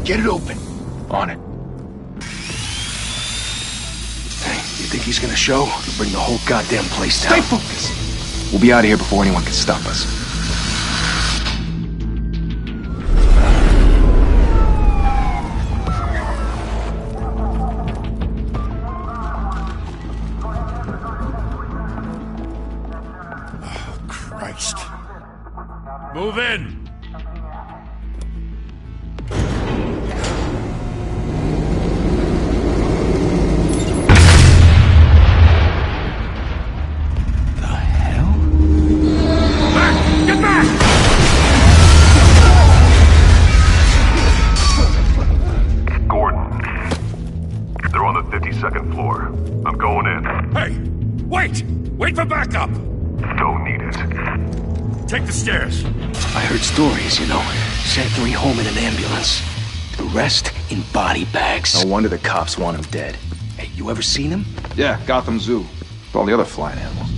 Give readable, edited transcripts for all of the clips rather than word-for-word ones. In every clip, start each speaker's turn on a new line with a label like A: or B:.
A: Get it open. On it. Hey, you think he's gonna show? He'll bring the whole goddamn place down.
B: Stay focused! We'll be out of here before anyone can stop us.
A: Christ.
C: Move in! Wait for backup!
D: Don't need it.
C: Take the stairs.
A: I heard stories, you know. Sent 3 home in an ambulance. The rest in body bags.
B: No wonder the cops want him dead.
A: Hey, you ever seen him?
B: Yeah, Gotham Zoo. With all the other flying animals.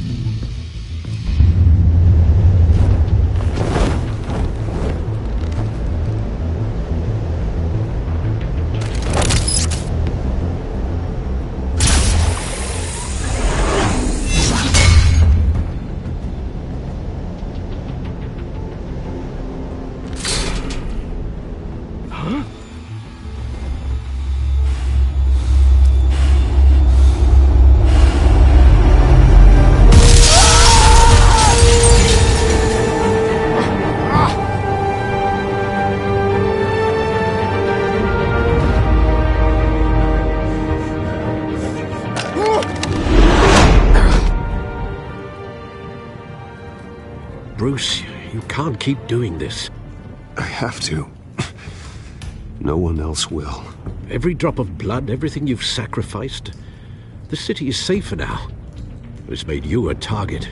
E: Bruce, you can't keep doing this.
F: I have to. No one else will.
E: Every drop of blood, everything you've sacrificed. The city is safer now. It's made you a target.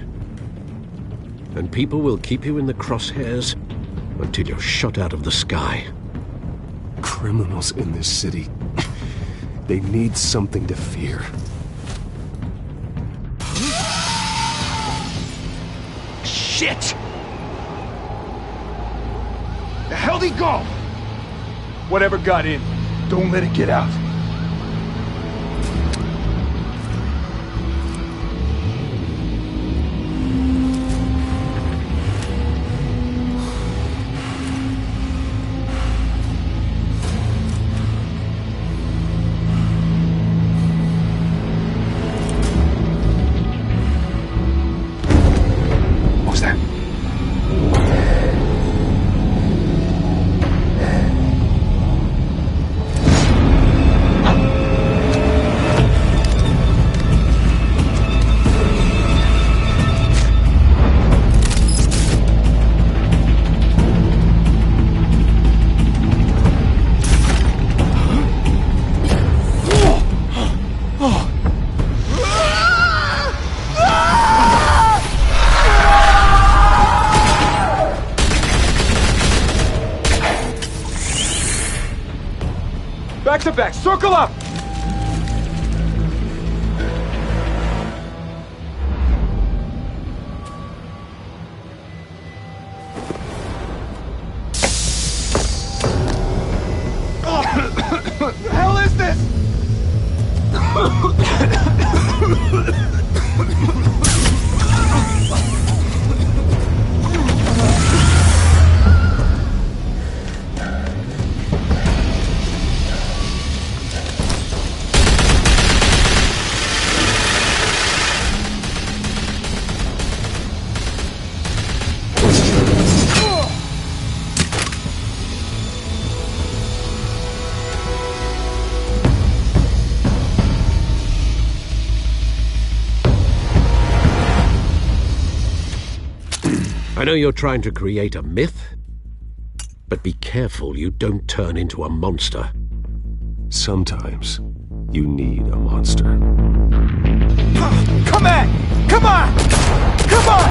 E: And people will keep you in the crosshairs until you're shot out of the sky.
F: Criminals in this city. They need something to fear.
A: Shit! The hell'd he go?
B: Whatever got in, don't let it get out. Back to back, circle up!
A: What the hell is this?
E: I know you're trying to create a myth, but be careful you don't turn into a monster.
F: Sometimes you need a monster.
A: Come on! Come on! Come on!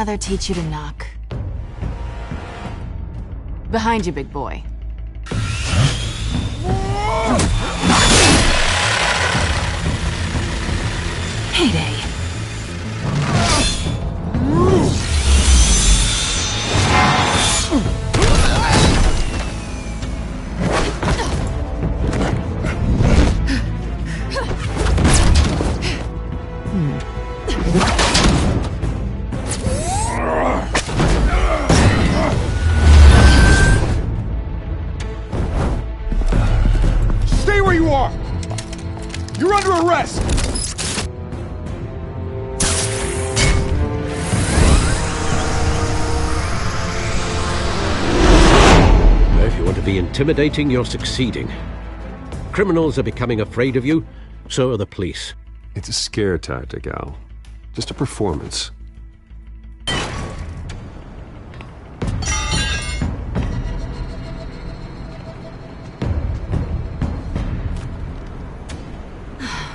D: mother teach you to knock? Behind you, big boy. Heyday.
B: Stay where you are! You're under arrest!
E: If you want to be intimidating, you're succeeding. Criminals are becoming afraid of you, so are the police.
F: It's a scare tactic, Al. Just a performance.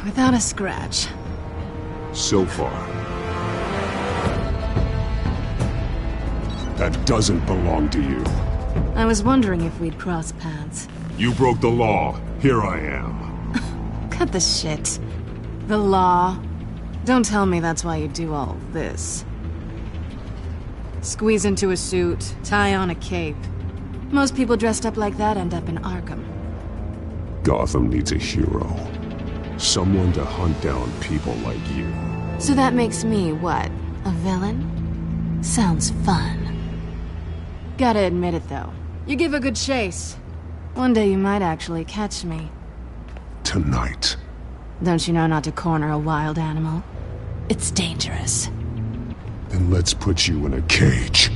D: Without a scratch.
F: So far. That doesn't belong to you.
D: I was wondering if we'd cross paths.
F: You broke the law. Here I am.
D: Cut the shit. The law. Don't tell me that's why you do all this. Squeeze into a suit, tie on a cape. Most people dressed up like that end up in Arkham.
F: Gotham needs a hero. Someone to hunt down people like you.
D: So that makes me, what, a villain? Sounds fun. Gotta admit it, though. You give a good chase. One day you might actually catch me.
F: Tonight.
D: Don't you know not to corner a wild animal? It's dangerous.
F: Then let's put you in a cage.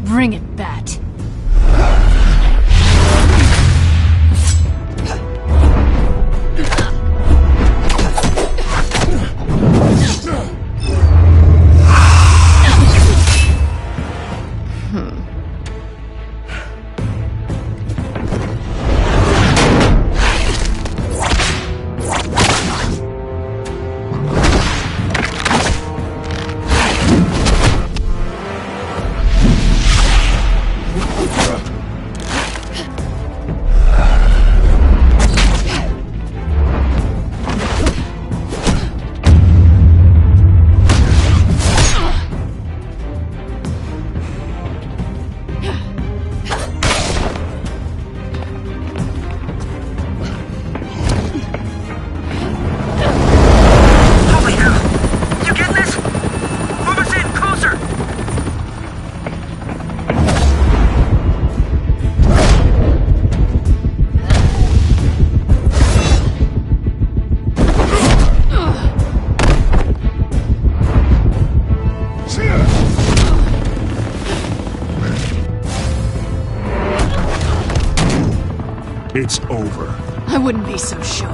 D: Bring it, Bat.
F: It's over.
D: I wouldn't be so sure.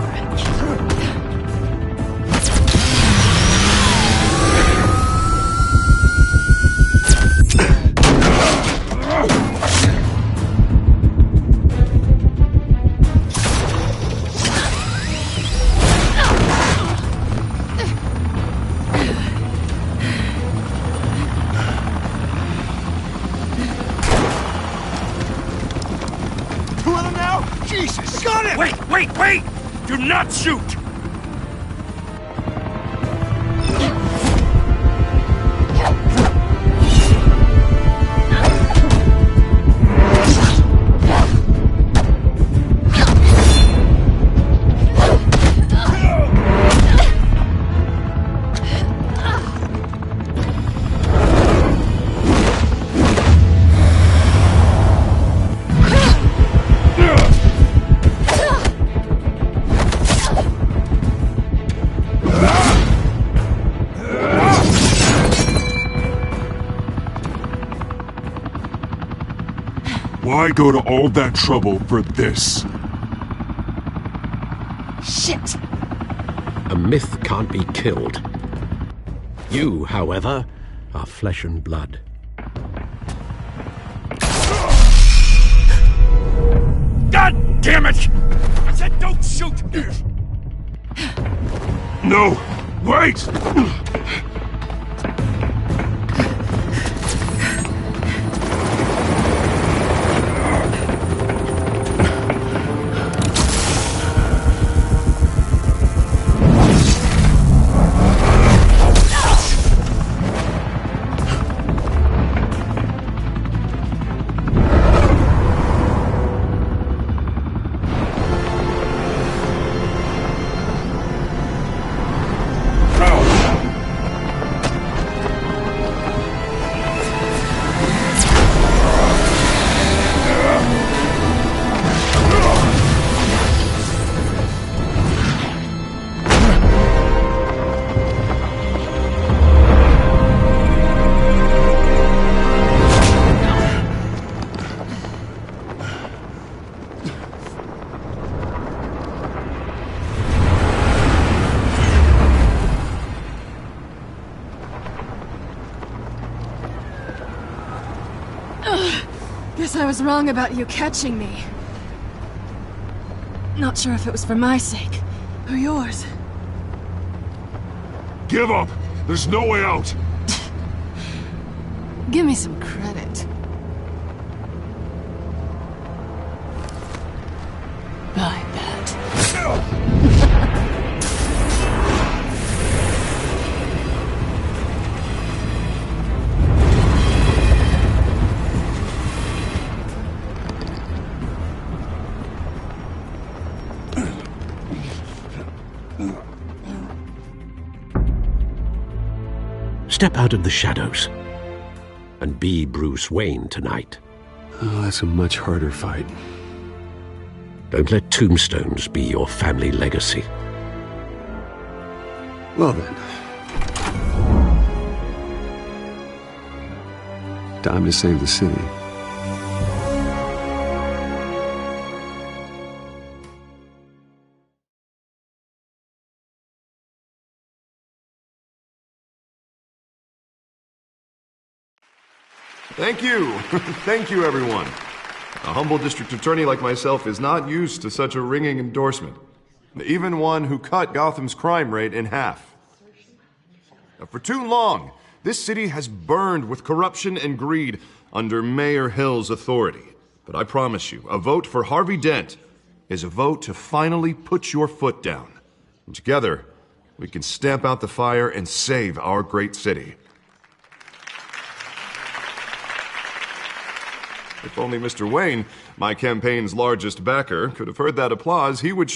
B: Jesus! Got him!
C: Wait! Do not shoot!
F: Why go to all that trouble for this?
D: Shit!
E: A myth can't be killed. You, however, are flesh and blood.
C: God damn it! I said don't shoot!
F: No! Wait!
D: I was wrong about you catching me. Not sure if it was for my sake, or yours.
B: Give up! There's no way out!
D: Give me some credit. I bet.
E: Step out of the shadows and be Bruce Wayne tonight.
F: Oh, that's a much harder fight.
E: Don't let tombstones be your family legacy.
F: Well then. Time to save the city.
G: Thank you. Thank you, everyone. A humble district attorney like myself is not used to such a ringing endorsement. Even one who cut Gotham's crime rate in half. For too long, this city has burned with corruption and greed under Mayor Hill's authority. But I promise you, a vote for Harvey Dent is a vote to finally put your foot down. And together, we can stamp out the fire and save our great city. If only Mr. Wayne, my campaign's largest backer, could have heard that applause, he would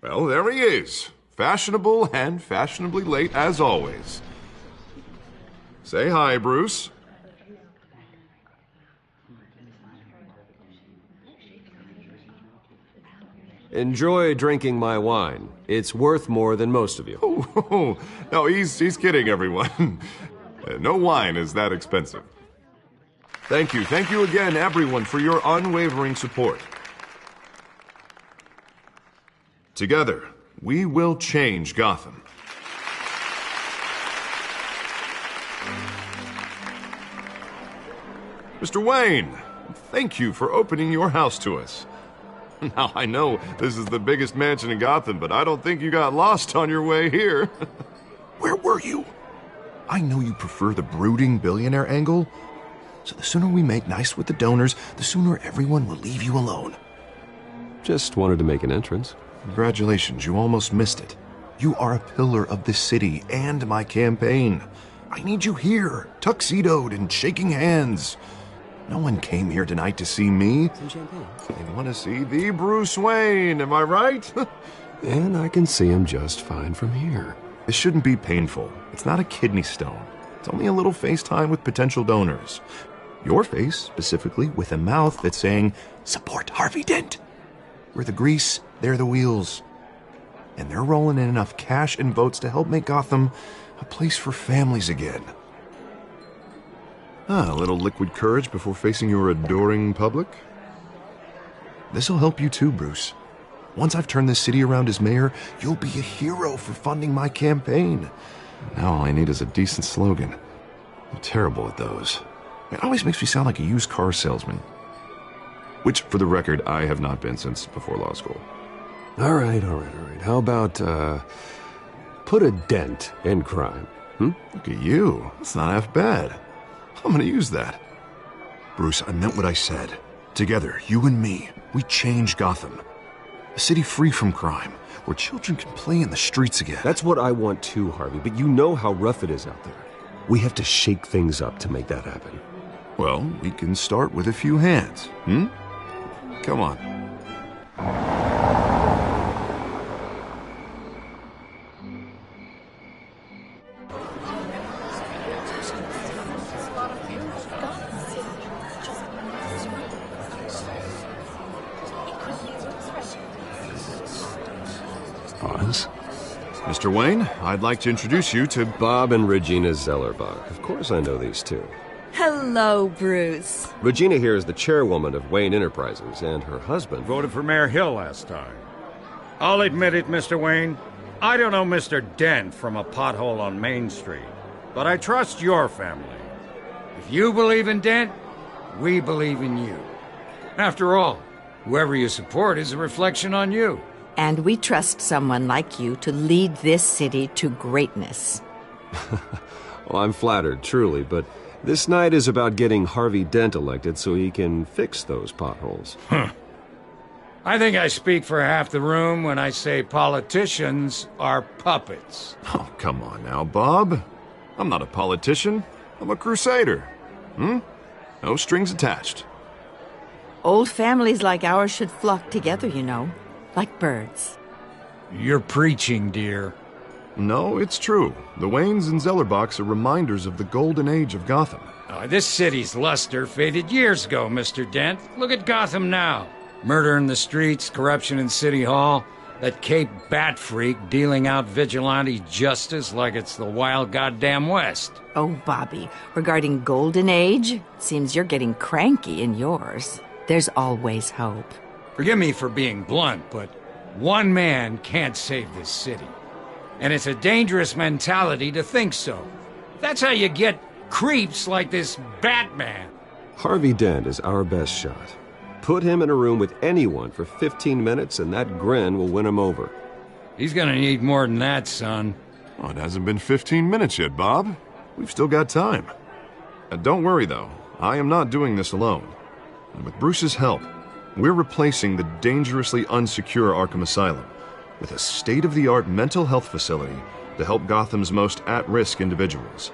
G: well, there he is. Fashionable and fashionably late as always. Say hi, Bruce.
F: Enjoy drinking my wine. It's worth more than most of you.
G: Oh, no, he's kidding, everyone. No wine is that expensive. Thank you again, everyone, for your unwavering support. Together, we will change Gotham. Mr. Wayne, thank you for opening your house to us. Now, I know this is the biggest mansion in Gotham, but I don't think you got lost on your way here. Where were you? I know you prefer the brooding billionaire angle, so the sooner we make nice with the donors, the sooner everyone will leave you alone.
F: Just wanted to make an entrance.
G: Congratulations, you almost missed it. You are a pillar of this city and my campaign. I need you here, tuxedoed and shaking hands. No one came here tonight to see me.
F: Some champagne.
G: They want to see the Bruce Wayne, am I right?
F: And I can see him just fine from here.
G: This shouldn't be painful. It's not a kidney stone. It's only a little FaceTime with potential donors. Your face, specifically, with a mouth that's saying, support Harvey Dent. We're the grease, they're the wheels. And they're rolling in enough cash and votes to help make Gotham a place for families again. A little liquid courage before facing your adoring public. This'll help you too, Bruce. Once I've turned this city around as mayor, you'll be a hero for funding my campaign. Now all I need is a decent slogan. I'm terrible at those. It always makes me sound like a used car salesman. Which, for the record, I have not been since before law school.
F: All right. How about, put a dent in crime?
G: Look at you. That's not half bad. I'm gonna use that. Bruce, I meant what I said. Together, you and me, we change Gotham. A city free from crime, where children can play in the streets again.
F: That's what I want too, Harvey, but you know how rough it is out there. We have to shake things up to make that happen.
G: Well, we can start with a few hands, Come on.
F: Pause.
G: Mr. Wayne, I'd like to introduce you to
F: Bob and Regina Zellerbach. Of course I know these two.
H: Hello, Bruce.
F: Regina here is the chairwoman of Wayne Enterprises, and her husband
C: Voted for Mayor Hill last time. I'll admit it, Mr. Wayne. I don't know Mr. Dent from a pothole on Main Street, but I trust your family. If you believe in Dent, we believe in you. After all, whoever you support is a reflection on you.
I: And we trust someone like you to lead this city to greatness.
F: Well, I'm flattered, truly, but this night is about getting Harvey Dent elected so he can fix those potholes.
C: I think I speak for half the room when I say politicians are puppets.
G: Oh, come on now, Bob. I'm not a politician. I'm a crusader. No strings attached.
I: Old families like ours should flock together, you know, like birds.
C: You're preaching, dear.
G: No, it's true. The Waynes and Zellerbachs are reminders of the golden age of Gotham.
C: This city's luster faded years ago, Mr. Dent. Look at Gotham now. Murder in the streets, corruption in City Hall, that Cape Bat freak dealing out vigilante justice like it's the wild goddamn West.
I: Oh, Bobby, regarding Golden Age, it seems you're getting cranky in yours. There's always hope.
C: Forgive me for being blunt, but one man can't save this city. And it's a dangerous mentality to think so. That's how you get creeps like this Batman.
F: Harvey Dent is our best shot. Put him in a room with anyone for 15 minutes and that grin will win him over.
C: He's gonna need more than that, son.
G: Oh, it hasn't been 15 minutes yet, Bob. We've still got time. Don't worry, though. I am not doing this alone. And with Bruce's help, we're replacing the dangerously unsecure Arkham Asylum with a state-of-the-art mental health facility to help Gotham's most at-risk individuals.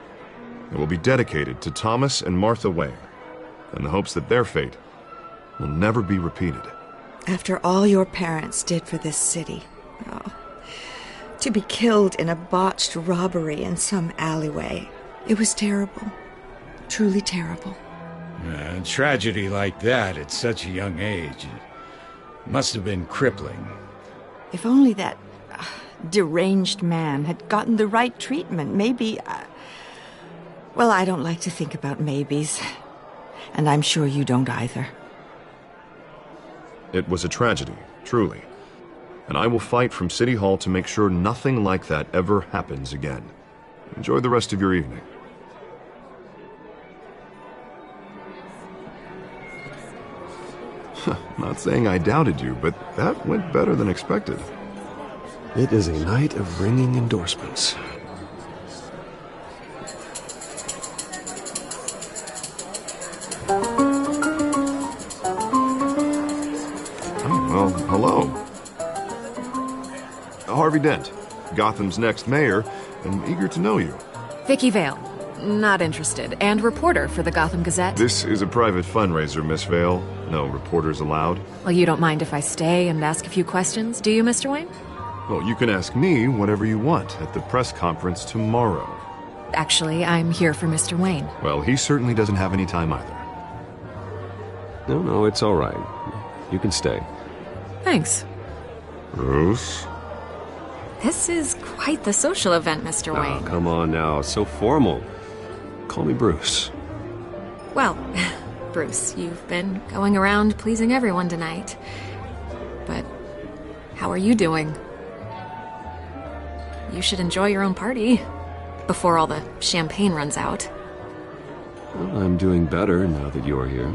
G: It will be dedicated to Thomas and Martha Wayne, in the hopes that their fate will never be repeated.
H: After all your parents did for this city, to be killed in a botched robbery in some alleyway, it was terrible. Truly terrible.
C: A tragedy like that at such a young age must have been crippling.
I: If only that deranged man had gotten the right treatment, maybe... well, I don't like to think about maybes. And I'm sure you don't either.
G: It was a tragedy, truly. And I will fight from City Hall to make sure nothing like that ever happens again. Enjoy the rest of your evening. Not saying I doubted you, but that went better than expected.
F: It is a night of ringing endorsements.
G: Well, hello. Harvey Dent, Gotham's next mayor, and eager to know you.
D: Vicky Vale. Not interested. And reporter for the Gotham Gazette.
G: This is a private fundraiser, Miss Vale. No reporters allowed.
D: Well, you don't mind if I stay and ask a few questions, do you, Mr. Wayne?
G: Well, you can ask me whatever you want at the press conference tomorrow.
D: Actually, I'm here for Mr. Wayne.
G: Well, he certainly doesn't have any time either.
F: No, it's all right. You can stay.
D: Thanks.
G: Bruce?
D: This is quite the social event, Mr. Wayne.
F: Oh, come on now. So formal. Call me Bruce.
D: Well, Bruce, you've been going around pleasing everyone tonight. But how are you doing? You should enjoy your own party before all the champagne runs out.
F: Well, I'm doing better now that you're here.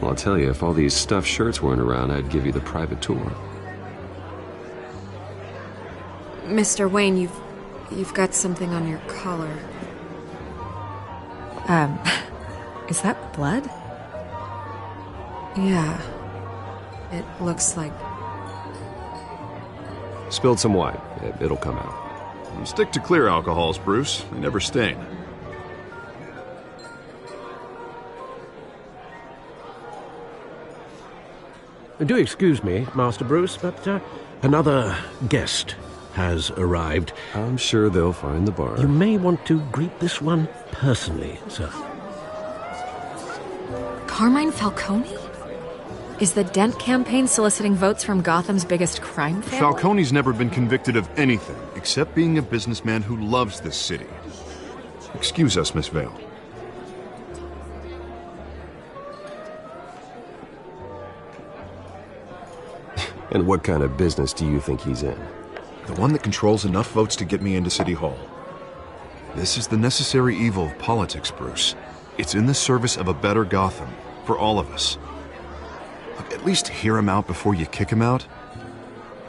F: Well, I'll tell you, if all these stuffed shirts weren't around, I'd give you the private tour.
D: Mr. Wayne, you've got something on your collar. Is that blood? Yeah. It looks like...
F: Spilled some wine. It'll come out.
G: Stick to clear alcohols, Bruce. They never stain.
E: Do excuse me, Master Bruce, but another guest has arrived.
F: I'm sure they'll find the bar.
E: You may want to greet this one personally, sir.
D: Carmine Falcone? Is the Dent campaign soliciting votes from Gotham's biggest crime family?
G: Falcone's never been convicted of anything except being a businessman who loves this city. Excuse us, Miss Vale.
F: And what kind of business do you think he's in?
G: The one that controls enough votes to get me into City Hall. This is the necessary evil of politics, Bruce. It's in the service of a better Gotham, for all of us. Look, at least hear him out before you kick him out.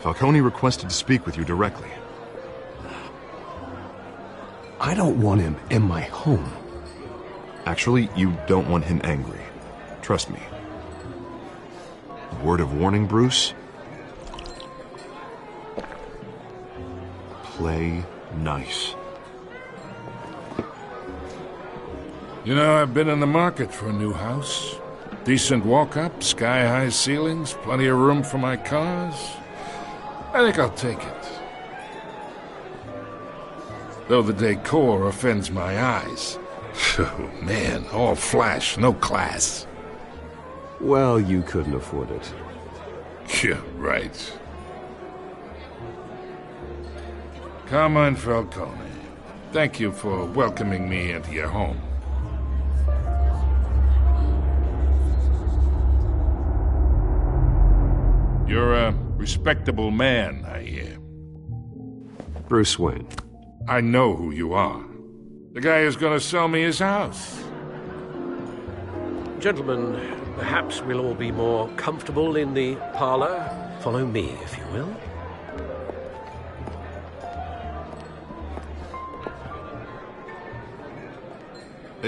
G: Falcone requested to speak with you directly.
A: I don't want him in my home.
G: Actually, you don't want him angry. Trust me. Word of warning, Bruce? Play nice.
B: You know, I've been in the market for a new house. Decent walk-up, sky-high ceilings, plenty of room for my cars. I think I'll take it. Though the decor offends my eyes. Oh, man, all flash, no class.
F: Well, you couldn't afford it.
B: Yeah, right. Carmine Falcone, thank you for welcoming me into your home. You're a respectable man, I hear.
F: Bruce Wayne.
B: I know who you are. The guy who's gonna sell me his house.
E: Gentlemen, perhaps we'll all be more comfortable in the parlor. Follow me, if you will.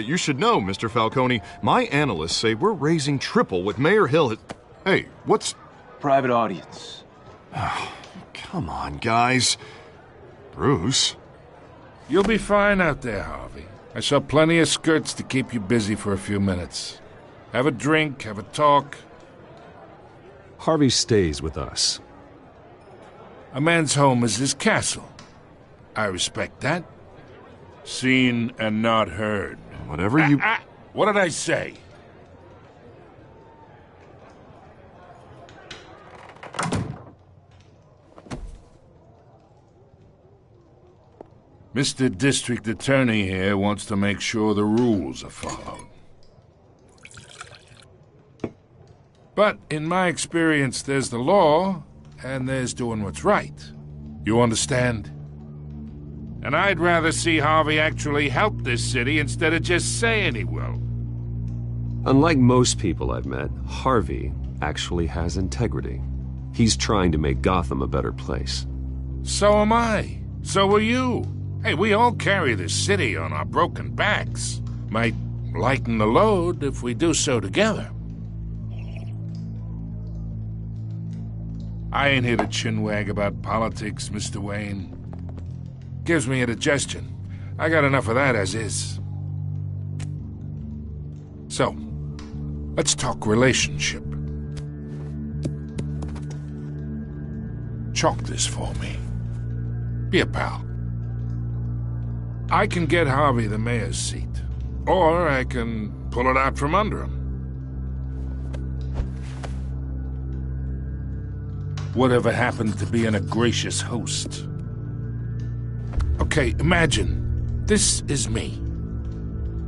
G: You should know, Mr. Falcone, my analysts say we're raising triple what Mayor Hill has... Hey, what's...
A: Private audience.
G: Oh, come on, guys. Bruce?
B: You'll be fine out there, Harvey. I saw plenty of skirts to keep you busy for a few minutes. Have a drink, have a talk.
F: Harvey stays with us.
B: A man's home is his castle. I respect that. Seen and not heard.
G: Whatever you...
B: What did I say? Mr. District Attorney here wants to make sure the rules are followed. But in my experience, there's the law, and there's doing what's right. You understand? And I'd rather see Harvey actually help this city instead of just saying he will.
F: Unlike most people I've met, Harvey actually has integrity. He's trying to make Gotham a better place.
B: So am I. So are you. Hey, we all carry this city on our broken backs. Might lighten the load if we do so together. I ain't here to chinwag about politics, Mr. Wayne. Gives me indigestion. I got enough of that as is. So, let's talk relationship. Chalk this for me. Be a pal. I can get Harvey the mayor's seat, or I can pull it out from under him. Whatever happened to being a gracious host? Okay, imagine, this is me.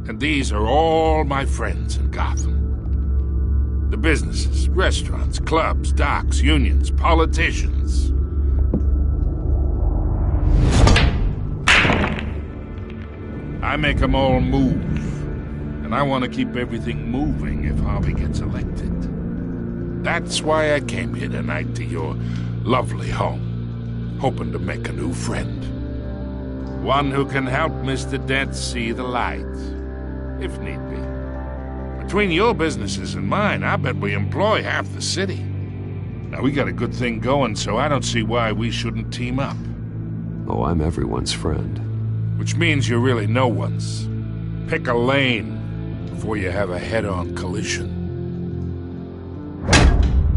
B: And these are all my friends in Gotham. The businesses, restaurants, clubs, docks, unions, politicians. I make them all move. And I want to keep everything moving if Harvey gets elected. That's why I came here tonight to your lovely home, hoping to make a new friend. One who can help Mr. Dent see the light, if need be. Between your businesses and mine, I bet we employ half the city. Now, we got a good thing going, so I don't see why we shouldn't team up.
F: Oh, I'm everyone's friend.
B: Which means you're really no one's. Pick a lane before you have a head-on collision.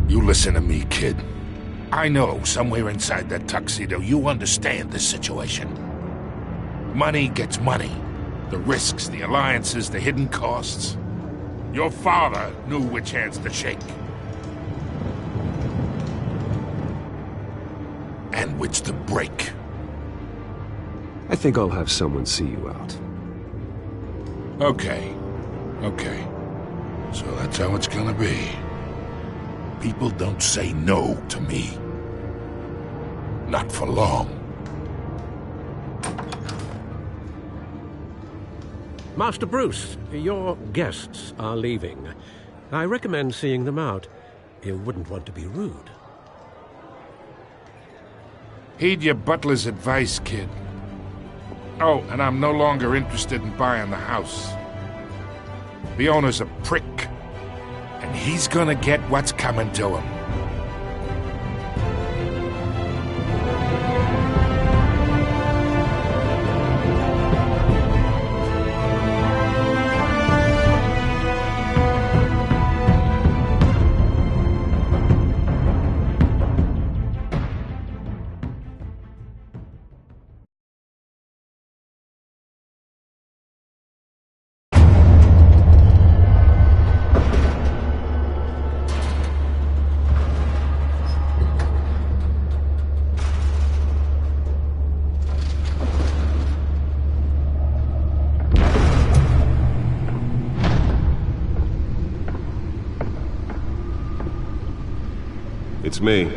B: You listen to me, kid. I know somewhere inside that tuxedo you understand this situation. Money gets money. The risks, the alliances, the hidden costs. Your father knew which hands to shake. And which to break.
F: I think I'll have someone see you out.
B: Okay. So that's how it's gonna be. People don't say no to me. Not for long.
E: Master Bruce, your guests are leaving. I recommend seeing them out. You wouldn't want to be rude.
B: Heed your butler's advice, kid. Oh, and I'm no longer interested in buying the house. The owner's a prick, and he's gonna get what's coming to him.
F: It's me.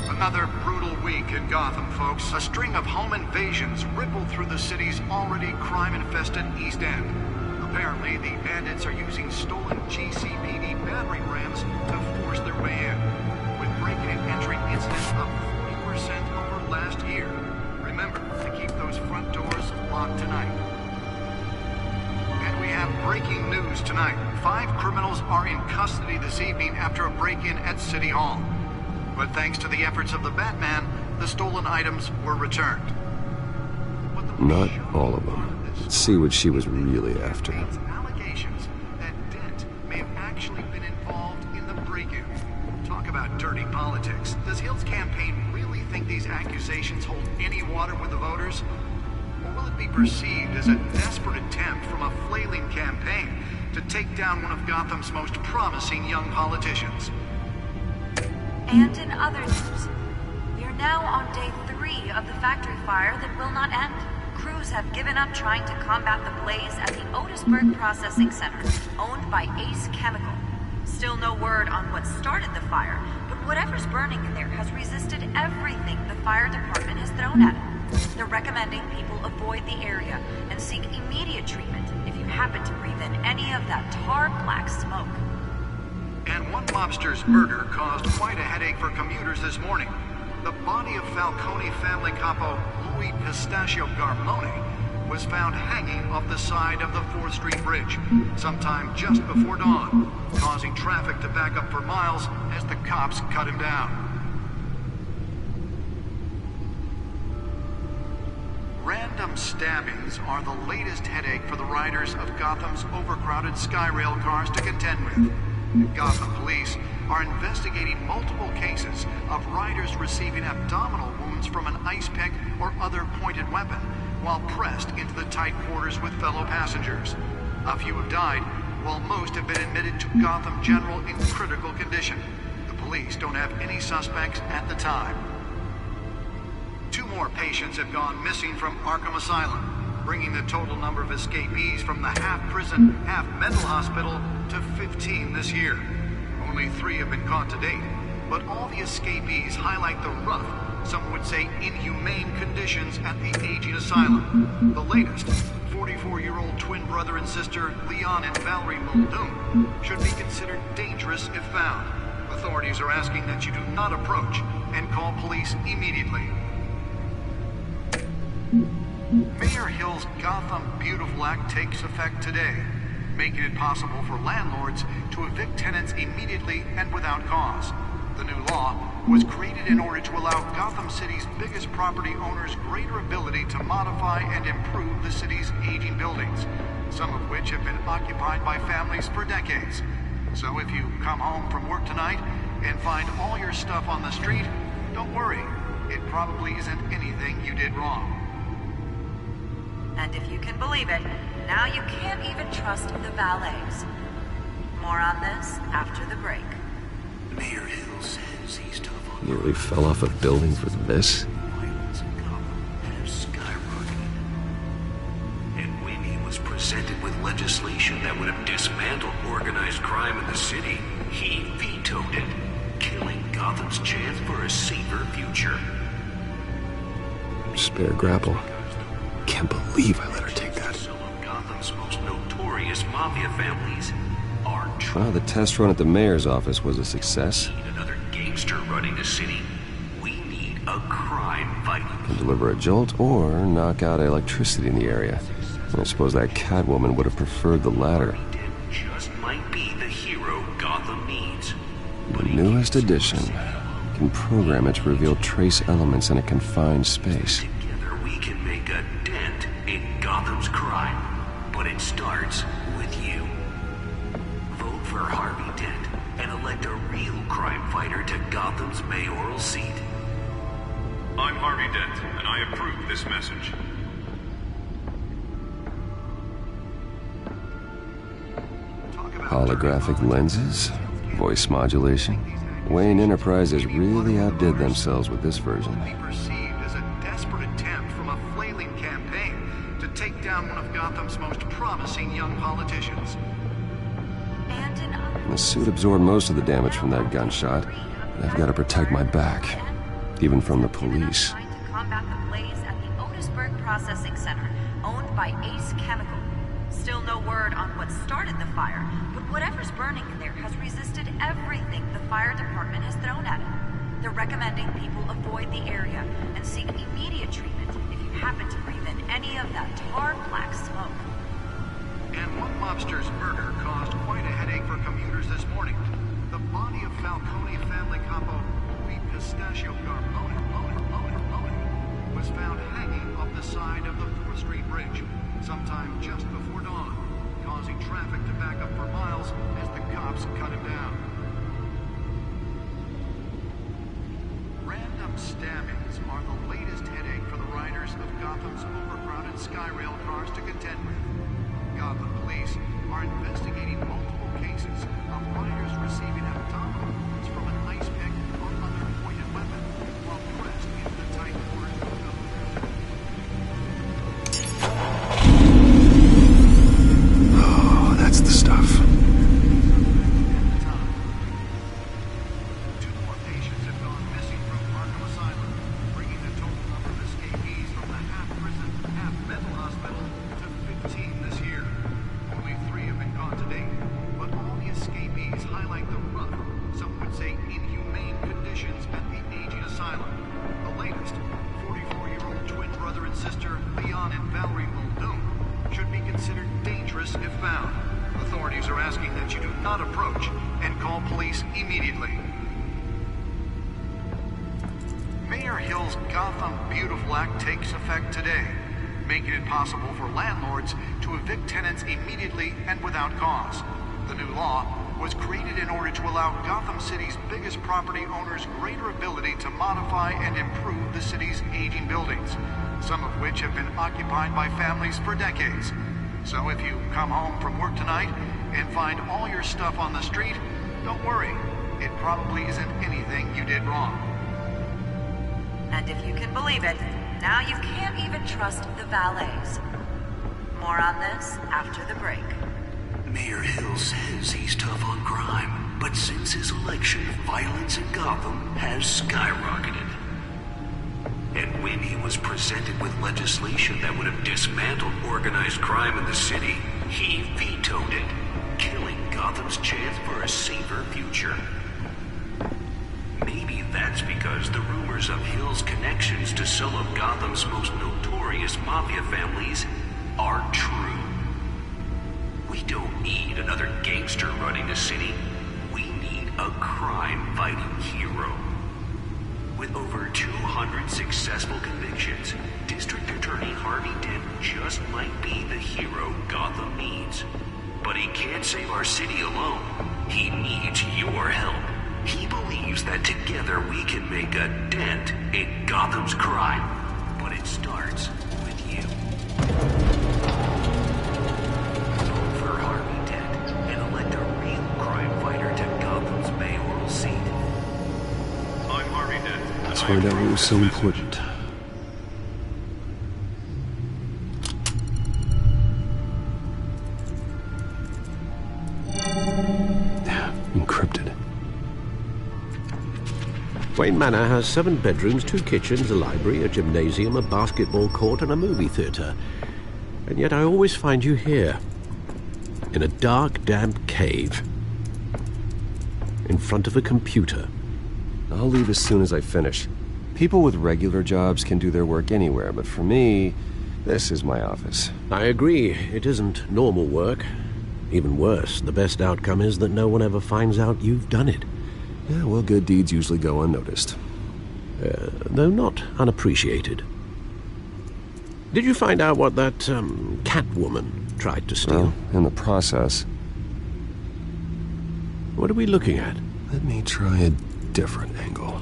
J: Another brutal week in Gotham, folks. A string of home invasions rippled through the city's already crime-infested East End. Apparently, the bandits are using stolen GCPD battering rams to force their way in, with breaking and entering incidents up 40% over last year. Remember to keep those front doors locked tonight. And we have breaking news tonight. 5 criminals are in custody this evening after a break-in at City Hall. But thanks to the efforts of the Batman, the stolen items were returned.
F: Not all of them. Let's see what she was really after.
J: Allegations that Dent may have actually been involved in the break-in. Talk about dirty politics. Does Hill's campaign really think these accusations hold any water with the voters? Or will it be perceived as a desperate attempt from a flailing campaign to take down one of Gotham's most promising young politicians?
K: And in other news, we are now on day 3 of the factory fire that will not end. Crews have given up trying to combat the blaze at the Otisburg Processing Center, owned by Ace Chemical. Still no word on what started the fire, but whatever's burning in there has resisted everything the fire department has thrown at it. They're recommending people avoid the area and seek immediate treatment if you happen to breathe in any of that tar black smoke.
J: And one mobster's murder caused quite a headache for commuters this morning. The body of Falcone family capo Louis Pistachio Garmone was found hanging off the side of the 4th Street Bridge sometime just before dawn, causing traffic to back up for miles as the cops cut him down. Random stabbings are the latest headache for the riders of Gotham's overcrowded Skyrail cars to contend with. Gotham police are investigating multiple cases of riders receiving abdominal wounds from an ice pick or other pointed weapon while pressed into the tight quarters with fellow passengers. A few have died, while most have been admitted to Gotham General in critical condition. The police don't have any suspects at the time. 2 more patients have gone missing from Arkham Asylum, bringing the total number of escapees from the half-prison, half-mental hospital to 15 this year. Only 3 have been caught to date, but all the escapees highlight the rough, some would say inhumane conditions at the aging asylum. The latest, 44-year-old twin brother and sister Leon and Valerie Muldoon, should be considered dangerous if found. Authorities are asking that you do not approach and call police immediately. Mayor Hill's Gotham Beautiful Act takes effect today, making it possible for landlords to evict tenants immediately and without cause. The new law was created in order to allow Gotham City's biggest property owners greater ability to modify and improve the city's aging buildings, some of which have been occupied by families for decades. So if you come home from work tonight and find all your stuff on the street, don't worry. It probably isn't anything you did wrong.
K: And if you can believe it, now you can't even trust the valets. More on this after the break.
A: Mayor Hill says he's tough on
F: Nearly fell off a building for this?
A: violence in Gotham has skyrocketed. And when he was presented with legislation that would have dismantled organized crime in the city, he vetoed it, killing Gotham's chance for a safer future.
F: Spare grapple. Can't believe I let her take that.
A: Some of Gotham's most notorious mafia families are true.
F: Well, the test run at the mayor's office was a success.
A: We need another gangster running the city. We need a crime fighting.
F: Can deliver a jolt or knock out electricity in the area. I suppose that Catwoman would have preferred the latter.
A: Just might be the hero Gotham needs.
F: The newest edition can program it to reveal trace elements in a confined space.
A: Together we can make a dent in Gotham's crime. But it starts with you. Vote for Harvey Dent and elect a real crime fighter to Gotham's mayoral seat.
L: I'm Harvey Dent, and I approve this message.
F: Holographic lenses? Voice modulation? Wayne Enterprises really outdid themselves with this version.
J: Be perceived as a desperate attempt from a flailing campaign to take down one of Gotham's most promising young politicians.
K: And in other
F: The suit absorbed most of the damage from that gunshot. I've got to protect my back, even from the police.
K: trying to combat the blaze at the Otisburg Processing Center, owned by Ace Chemical. Still no word on what started the fire, but whatever's burning in there has resisted everything the fire department has thrown at it. They're recommending people avoid the area and seek immediate treatment if you happen to breathe in any of that tar black smoke.
J: And one mobster's murder caused quite a headache for commuters this morning. The body of Falcone family capo Louis Pistachio Carbone was found hanging off the side of the 4th Street Bridge sometime just before dawn, causing traffic to back up for miles as the cops cut him down. Random stabbings are the latest headache for the riders of Gotham's overcrowded Skyrail cars to contend with. Gotham police are investigating multiple cases of riders receiving abdominal wounds from an ice pick or other pointed weapon while pressed into the tight corners of Gotham.
F: Oh, that's the stuff.
J: Two more patients have gone missing from Arkham Asylum, bringing the total number of escapees from the half-prison, half-mental hospital to 15 this year. Only 3 have been caught to date, but all the escapees highlight the rough, some would say inhumane conditions at the aging asylum. The latest, 44-year-old twin brother and sister Leon and Valerie Muldoon, should be considered dangerous if found. Authorities are asking that you do not approach and call police immediately. Mayor Hill's Gotham Beautiful Act takes effect today, making it possible for landlords to evict tenants immediately and without cause. The new law was created in order to allow Gotham City's biggest property owners greater ability to modify and improve the city's aging buildings, some of which have been occupied by families for decades. So if you come home from work tonight and find all your stuff on the street, don't worry. It probably isn't anything you did wrong.
K: And if you can believe it, now you can't even trust the valets. More on this after the break.
A: Mayor Hill says he's tough on crime, but since his election, violence in Gotham has skyrocketed. And when he was presented with legislation that would have dismantled organized crime in the city, he vetoed it, killing Gotham's chance for a safer future. Maybe that's because the rumors of Hill's connections to some of Gotham's most notorious mafia families are true. We don't need another gangster running the city. We need a crime-fighting hero. With over 200 successful convictions, District Attorney Harvey Dent just might be the hero Gotham needs. But he can't save our city alone. He needs your help. He believes that together we can make a dent in Gotham's crime. But it starts with you. Vote for Harvey Dent and elect a real crime fighter to Gotham's mayoral seat.
F: Let's find out what was so important. Encrypted.
E: Wayne Manor has 7 bedrooms, 2 kitchens, a library, a gymnasium, a basketball court, and a movie theatre. And yet I always find you here, in a dark, damp cave, in front of a computer.
F: I'll leave as soon as I finish. People with regular jobs can do their work anywhere, but for me, this is my office.
E: I agree, it isn't normal work. Even worse, the best outcome is that no one ever finds out you've done it.
F: Yeah, well, good deeds usually go unnoticed.
E: Though not unappreciated. Did you find out what that, Catwoman tried to steal?
F: Well, in the process.
E: What are we looking at?
F: Let me try a different angle.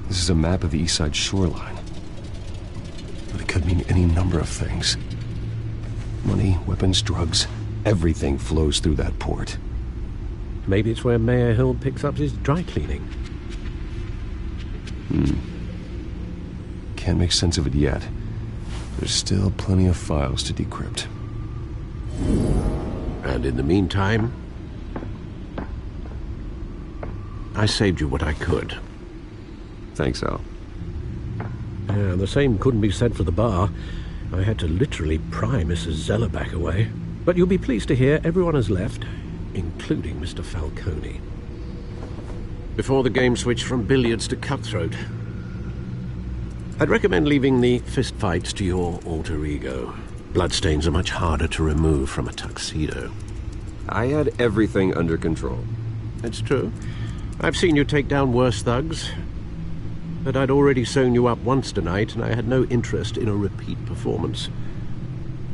F: This is a map of the East Side shoreline. But it could mean any number of things. Money, weapons, drugs, everything flows through that port.
E: Maybe it's where Mayor Hill picks up his dry cleaning.
F: Can't make sense of it yet. There's still plenty of files to decrypt.
E: And in the meantime, I saved you what I could.
F: Thanks, Al.
E: Yeah, the same couldn't be said for the bar. I had to literally pry Mrs. Zellerback away. But you'll be pleased to hear everyone has left, including Mr. Falcone. Before the game switched from billiards to cutthroat. I'd recommend leaving the fistfights to your alter ego. Bloodstains are much harder to remove from a tuxedo.
F: I had everything under control.
E: It's true. I've seen you take down worse thugs. But I'd already sewn you up once tonight, and I had no interest in a repeat performance.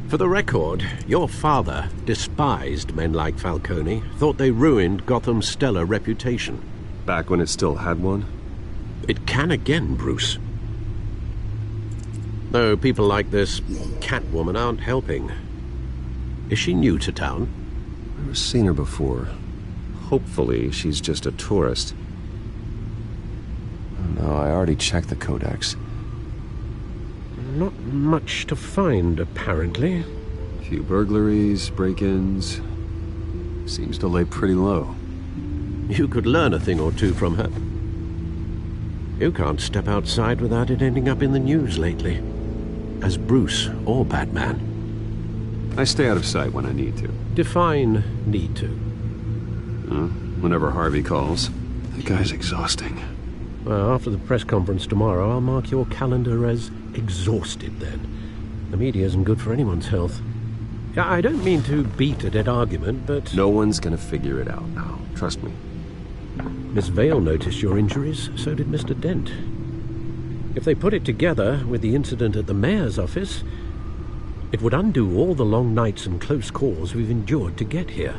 E: For the record, your father despised men like Falcone, thought they ruined Gotham's stellar reputation.
F: Back when it still had one?
E: It can again, Bruce. Though people like this Catwoman aren't helping. Is she new to town?
F: I've never seen her before. Hopefully, she's just a tourist. No, I already checked the codex.
E: Not much to find, apparently.
F: A few burglaries, break-ins. Seems to lay pretty low.
E: You could learn a thing or two from her. You can't step outside without it ending up in the news lately. As Bruce or Batman.
F: I stay out of sight when I need to.
E: Define need to.
F: Whenever Harvey calls. That guy's exhausting.
E: Well, after the press conference tomorrow, I'll mark your calendar as exhausted then. The media isn't good for anyone's health. I don't mean to beat a dead argument, but...
F: No one's gonna figure it out now. Trust me.
E: Miss Vale noticed your injuries, so did Mr. Dent. If they put it together with the incident at the mayor's office, it would undo all the long nights and close calls we've endured to get here.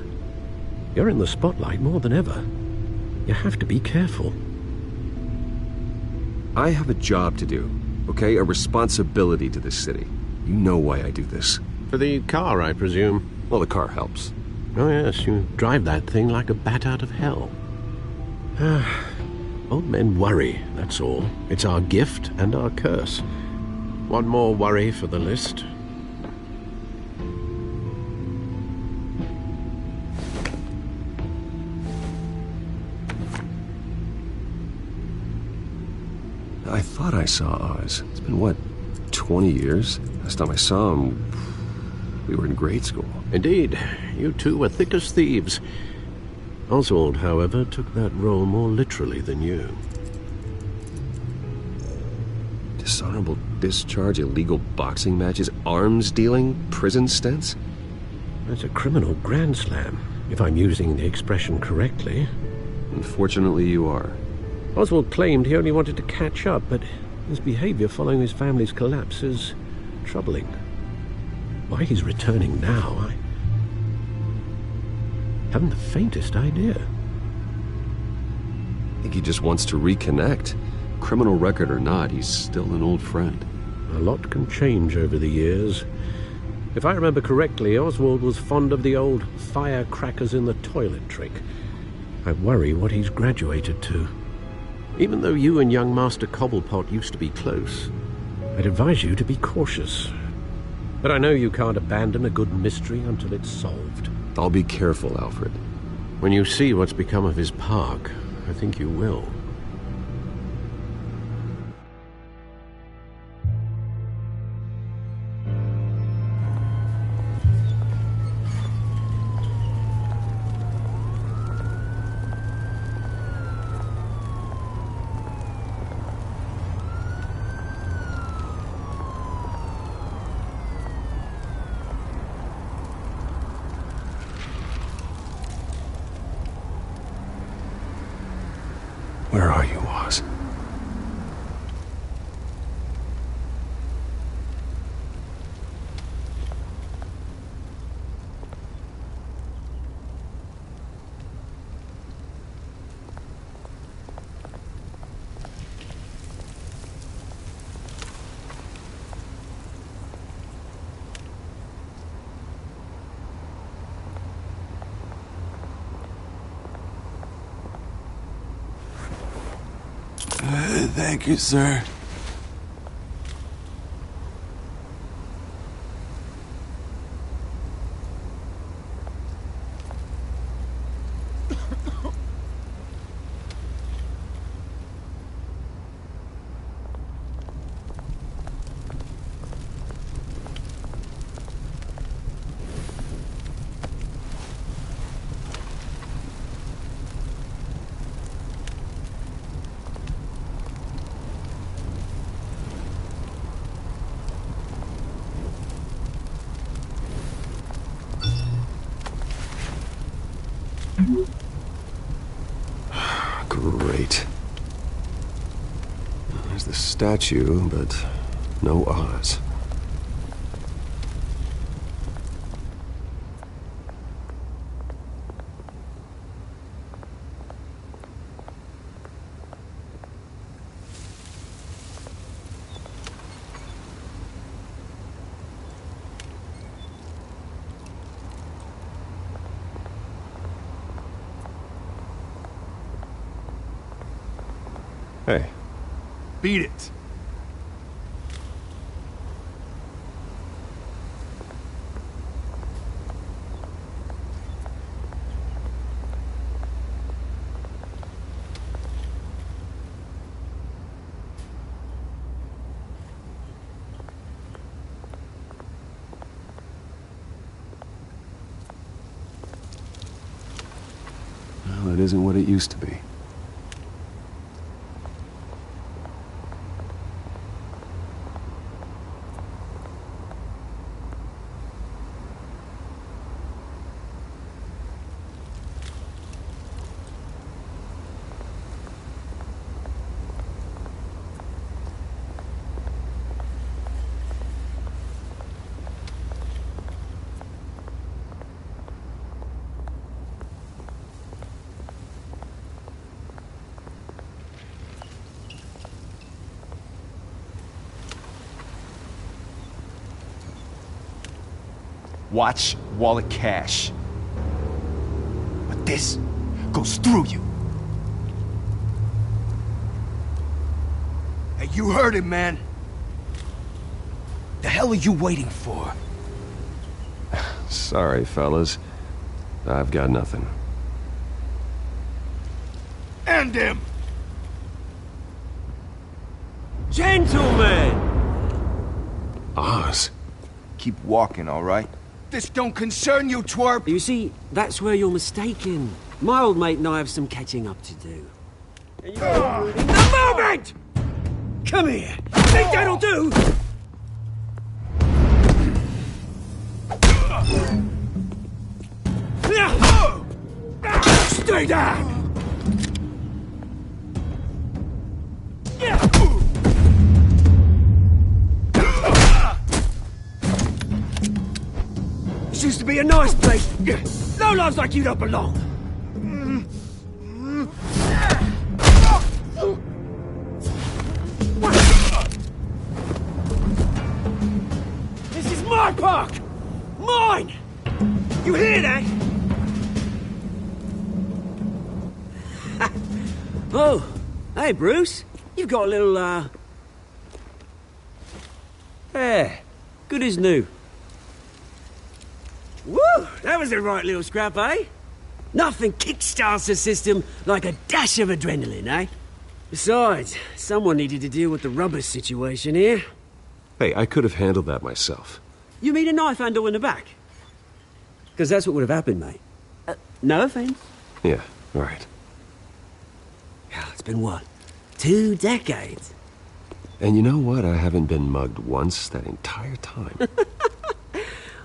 E: You're in the spotlight more than ever. You have to be careful.
F: I have a job to do, okay? A responsibility to this city. You know why I do this.
E: For the car, I presume.
F: Well, the car helps.
E: Oh, yes, you drive that thing like a bat out of hell. Old men worry, that's all. It's our gift and our curse. One more worry for the list.
F: I thought I saw Oz. It's been, what, 20 years? Last time I saw him, we were in grade school.
E: Indeed. You two were thick as thieves. Oswald, however, took that role more literally than you.
F: Dishonorable discharge, illegal boxing matches, arms dealing, prison stints?
E: That's a criminal grand slam, if I'm using the expression correctly.
F: Unfortunately, you are.
E: Oswald claimed he only wanted to catch up, but his behavior following his family's collapse is troubling. Why he's returning now, I haven't the faintest idea.
F: I think he just wants to reconnect. Criminal record or not, he's still an old friend.
E: A lot can change over the years. If I remember correctly, Oswald was fond of the old firecrackers in the toilet trick. I worry what he's graduated to. Even though you and young Master Cobblepot used to be close, I'd advise you to be cautious. But I know you can't abandon a good mystery until it's solved.
F: I'll be careful, Alfred.
E: When you see what's become of his park, I think you will.
F: Where are you, Oz?
M: Thank you, sir.
F: Great. There's the statue, but no Oz. Hey.
M: Beat it.
F: Well, it isn't what it used to be.
M: Watch wallet cash. But this goes through you. Hey, you heard it, man. The hell are you waiting for?
F: Sorry, fellas. I've got nothing.
M: End him!
N: Gentlemen!
F: Oz.
M: Keep walking, all right? This don't concern you, twerp!
N: You see, that's where you're mistaken. My old mate and I have some catching up to do. The moment! Come here! Think that'll do? Stay down! This used to be a nice place. No lives like you don't belong. This is my park! Mine! You hear that? Oh, hey, Bruce. You've got a little, Yeah, good as new. Woo! That was a right little scrap, eh? Nothing kickstarts the system like a dash of adrenaline, eh? Besides, someone needed to deal with the rubber situation here.
F: Hey, I could have handled that myself.
N: You mean a knife handle in the back? Because that's what would have happened, mate. No offense.
F: Yeah, right.
N: It's been what? 2 decades?
F: And you know what? I haven't been mugged once that entire time.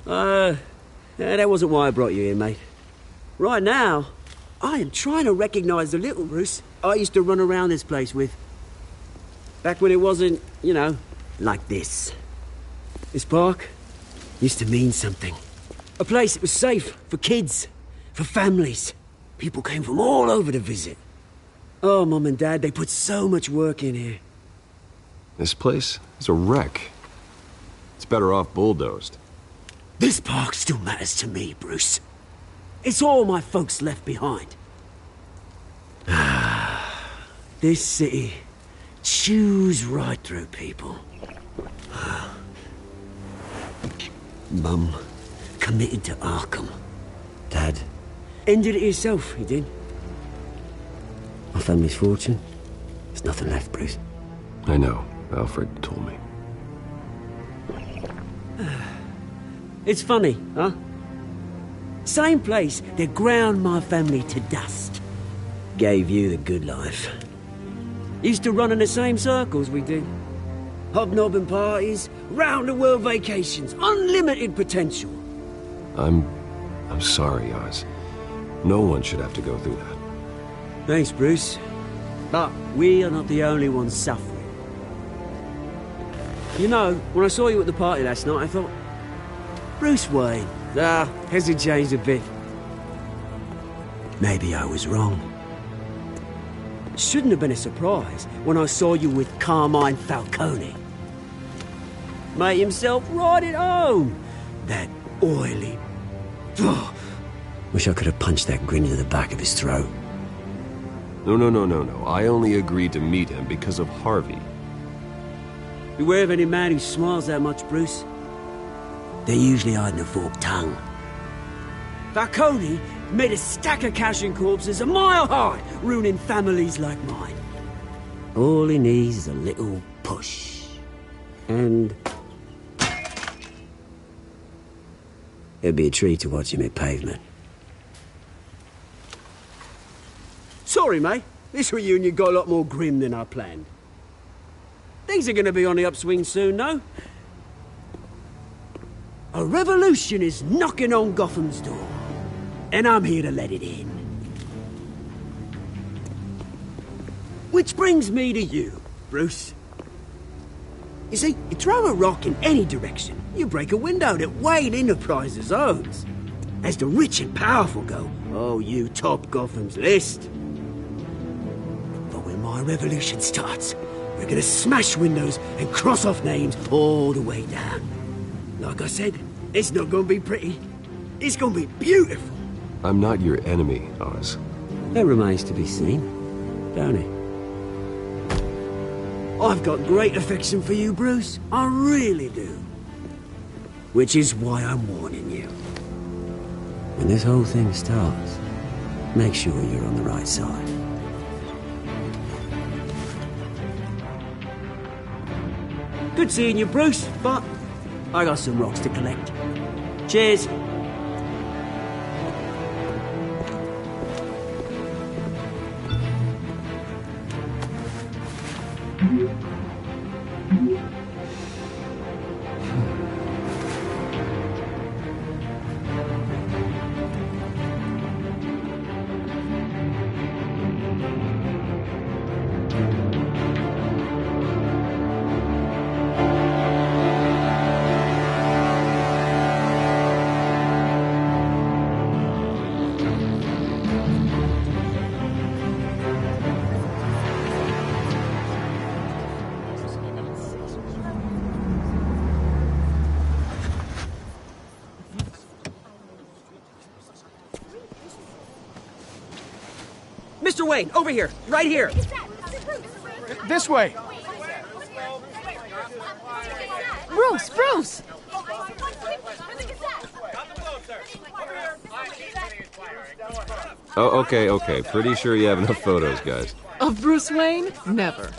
N: That wasn't why I brought you here, mate. Right now, I am trying to recognize the little Bruce I used to run around this place with. Back when it wasn't, you know, like this. This park used to mean something. A place that was safe for kids, for families. People came from all over to visit. Oh, Mum and Dad, they put so much work in here.
F: This place is a wreck. It's better off bulldozed.
N: This park still matters to me, Bruce. It's all my folks left behind. This city chews right through people. Mum committed to Arkham. Dad ended it himself, he did. My family's fortune, there's nothing left, Bruce.
F: I know. Alfred told me.
N: It's funny, huh? Same place that ground my family to dust. Gave you the good life. Used to run in the same circles we did. Hobnobbing parties, round-the-world vacations, unlimited potential.
F: I'm sorry, Oz. No one should have to go through that.
N: Thanks, Bruce. But we are not the only ones suffering. You know, when I saw you at the party last night, I thought, Bruce Wayne. Hasn't changed a bit. Maybe I was wrong. Shouldn't have been a surprise when I saw you with Carmine Falcone. Made himself right at home. That oily... Wish I could have punched that grin into the back of his throat.
F: No. I only agreed to meet him because of Harvey.
N: Beware of any man who smiles that much, Bruce. They're usually hiding a forked tongue. Falcone made a stack of cash and corpses a mile high, ruining families like mine. All he needs is a little push. And... it'd be a treat to watch him hit pavement. Sorry, mate. This reunion got a lot more grim than I planned. Things are going to be on the upswing soon, no? A revolution is knocking on Gotham's door, and I'm here to let it in. Which brings me to you, Bruce. You see, you throw a rock in any direction, you break a window that Wayne Enterprises owns. As the rich and powerful go, oh, you top Gotham's list. But when my revolution starts, we're gonna smash windows and cross off names all the way down. Like I said, it's not gonna be pretty. It's gonna be beautiful.
F: I'm not your enemy, Oz.
N: That remains to be seen, don't it? I've got great affection for you, Bruce. I really do. Which is why I'm warning you. When this whole thing starts, make sure you're on the right side. Good seeing you, Bruce, but I got some rocks to collect. Cheers. Mr. Wayne, over here, right here.
O: This way.
D: Bruce!
F: Oh, okay. Pretty sure you have enough photos, guys.
P: Of Bruce Wayne? Never.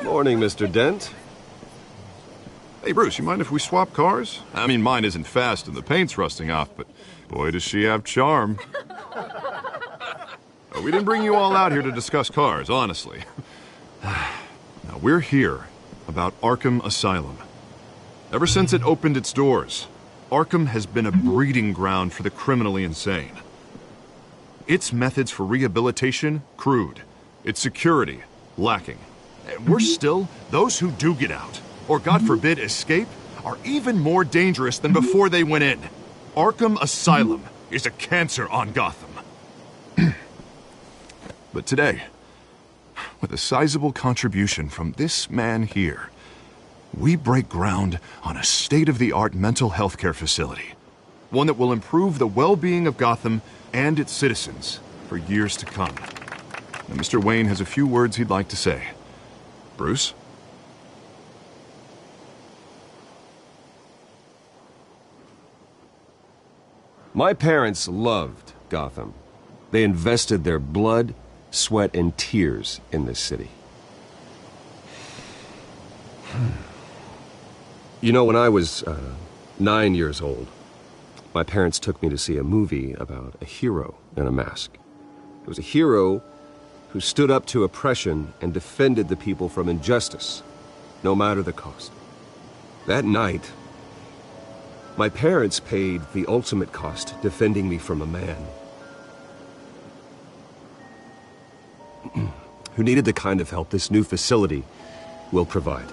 F: Morning, Mr. Dent.
G: Hey, Bruce, you mind if we swap cars? I mean, mine isn't fast and the paint's rusting off, but boy, does she have charm. We didn't bring you all out here to discuss cars, honestly. Now, we're here about Arkham Asylum. Ever since it opened its doors, Arkham has been a breeding ground for the criminally insane. Its methods for rehabilitation, crude. Its security, lacking. And worse still, those who do get out, or God forbid escape, are even more dangerous than before they went in. Arkham Asylum is a cancer on Gotham. But today, with a sizable contribution from this man here, we break ground on a state-of-the-art mental health care facility. One that will improve the well-being of Gotham and its citizens for years to come. Now, Mr. Wayne has a few words he'd like to say. Bruce?
F: My parents loved Gotham. They invested their blood, sweat, and tears in this city. You know, when I was 9 years old, my parents took me to see a movie about a hero in a mask. It was a hero who stood up to oppression and defended the people from injustice, no matter the cost. That night, my parents paid the ultimate cost defending me from a man who needed the kind of help this new facility will provide.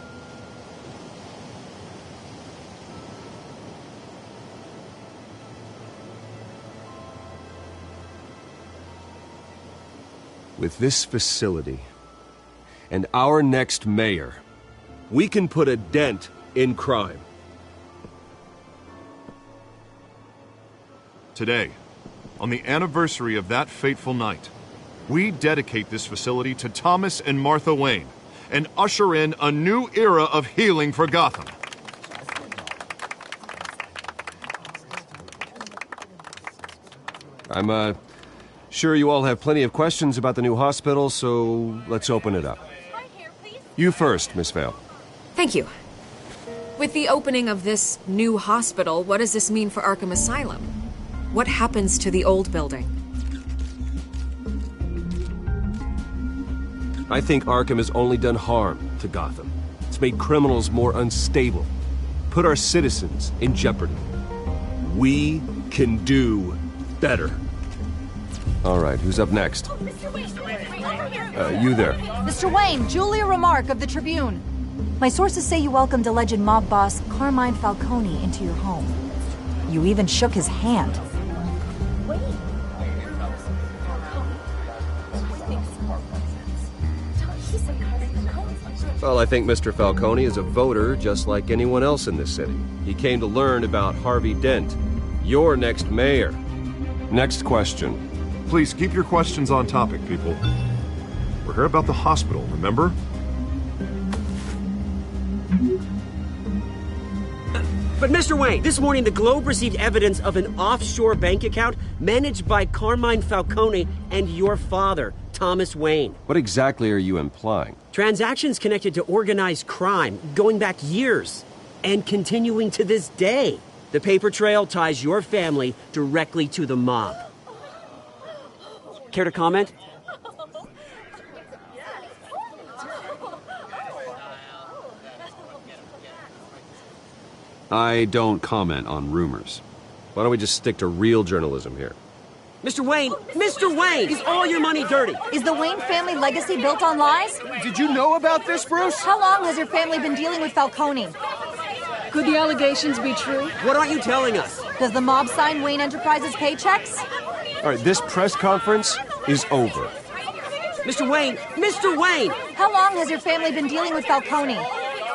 F: With this facility and our next mayor, we can put a dent in crime.
G: Today, on the anniversary of that fateful night, we dedicate this facility to Thomas and Martha Wayne and usher in a new era of healing for Gotham.
F: I'm sure you all have plenty of questions about the new hospital, so let's open it up. You first, Miss Vale.
Q: Thank you. With the opening of this new hospital, what does this mean for Arkham Asylum? What happens to the old building?
F: I think Arkham has only done harm to Gotham. It's made criminals more unstable, put our citizens in jeopardy. We can do better. All right, who's up next? You there.
R: Mr. Wayne, Julia Remark of the Tribune. My sources say you welcomed alleged mob boss Carmine Falcone into your home. You even shook his hand.
F: Well, I think Mr. Falcone is a voter just like anyone else in this city. He came to learn about Harvey Dent, your next mayor. Next question.
G: Please keep your questions on topic, people. We're here about the hospital, remember?
N: But Mr. Wayne, this morning the Globe received evidence of an offshore bank account managed by Carmine Falcone and your father, Thomas Wayne.
F: What exactly are you implying?
N: Transactions connected to organized crime, going back years, and continuing to this day. The paper trail ties your family directly to the mob. Care to comment?
F: I don't comment on rumors. Why don't we just stick to real journalism here?
N: Mr. Wayne! Mr. Wayne! Is all your money dirty?
R: Is the Wayne family legacy built on lies?
O: Did you know about this, Bruce?
R: How long has your family been dealing with Falcone?
P: Could the allegations be true?
N: What aren't you telling us?
R: Does the mob sign Wayne Enterprises paychecks?
F: All right, this press conference is over.
N: Mr. Wayne! Mr. Wayne!
R: How long has your family been dealing with Falcone?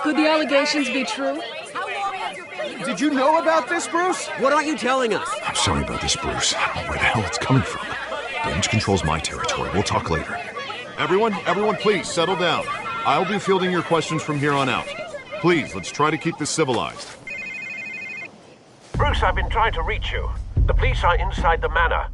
P: Could the allegations be true?
O: Did you know about this, Bruce?
N: What aren't you telling us?
G: I'm sorry about this, Bruce. I don't know where the hell it's coming from. Damage control's my territory. We'll talk later. Everyone, please, settle down. I'll be fielding your questions from here on out. Please, let's try to keep this civilized.
E: Bruce, I've been trying to reach you. The police are inside the manor.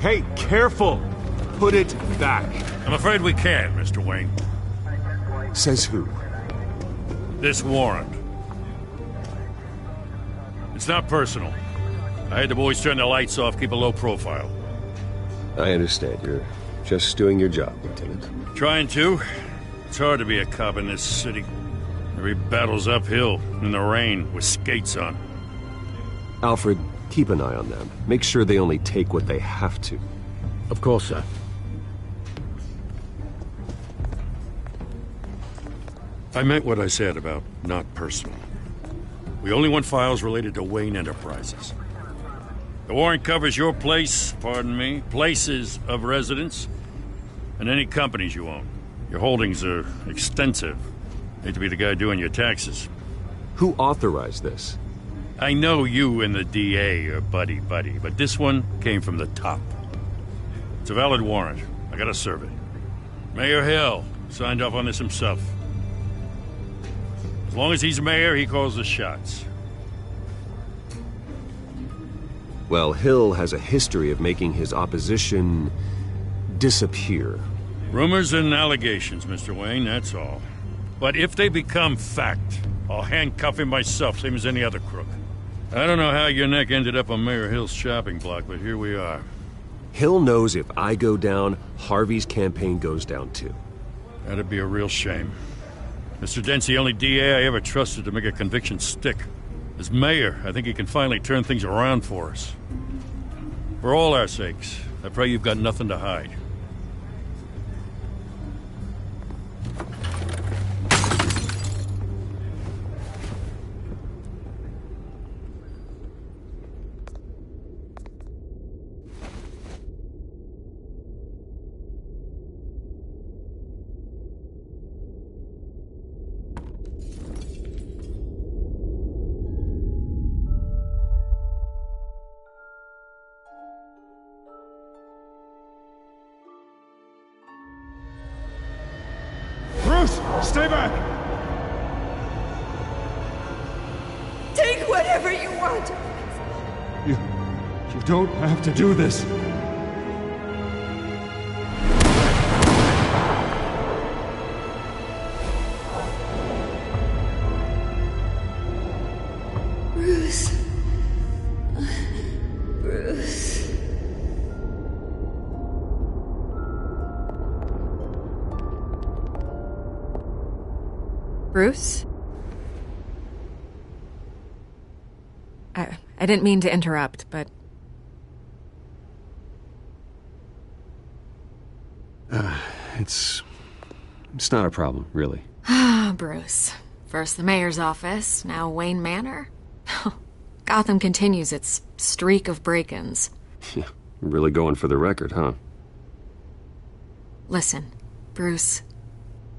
S: Hey, careful! Put it back.
L: I'm afraid we can't, Mr. Wayne.
S: Says who?
L: This warrant. It's not personal. I had the boys turn the lights off, keep a low profile.
F: I understand. You're just doing your job, Lieutenant.
L: Trying to. It's hard to be a cop in this city. Every battle's uphill, in the rain, with skates on.
F: Alfred, keep an eye on them. Make sure they only take what they have to.
E: Of course, sir.
L: I meant what I said about not personal. We only want files related to Wayne Enterprises. The warrant covers your place, pardon me, places of residence, and any companies you own. Your holdings are extensive. Hate to be the guy doing your taxes.
F: Who authorized this?
L: I know you and the DA are buddy-buddy, but this one came from the top. It's a valid warrant. I gotta serve it. Mayor Hill signed off on this himself. As long as he's mayor, he calls the shots.
F: Well, Hill has a history of making his opposition disappear.
L: Rumors and allegations, Mr. Wayne, that's all. But if they become fact, I'll handcuff him myself, same as any other crook. I don't know how your neck ended up on Mayor Hill's shopping block, but here we are.
F: Hill knows if I go down, Harvey's campaign goes down too.
L: That'd be a real shame. Mr. Dent's the only DA I ever trusted to make a conviction stick. As mayor, I think he can finally turn things around for us. For all our sakes, I pray you've got nothing to hide.
S: Stay back!
H: Take whatever you want!
S: You don't have to do this.
H: Bruce. Bruce.
Q: Bruce? I didn't mean to interrupt, but...
F: It's not a problem, really.
Q: Ah, Bruce. First the mayor's office, now Wayne Manor. Gotham continues its streak of break-ins.
F: Yeah, really going for the record, huh?
Q: Listen, Bruce.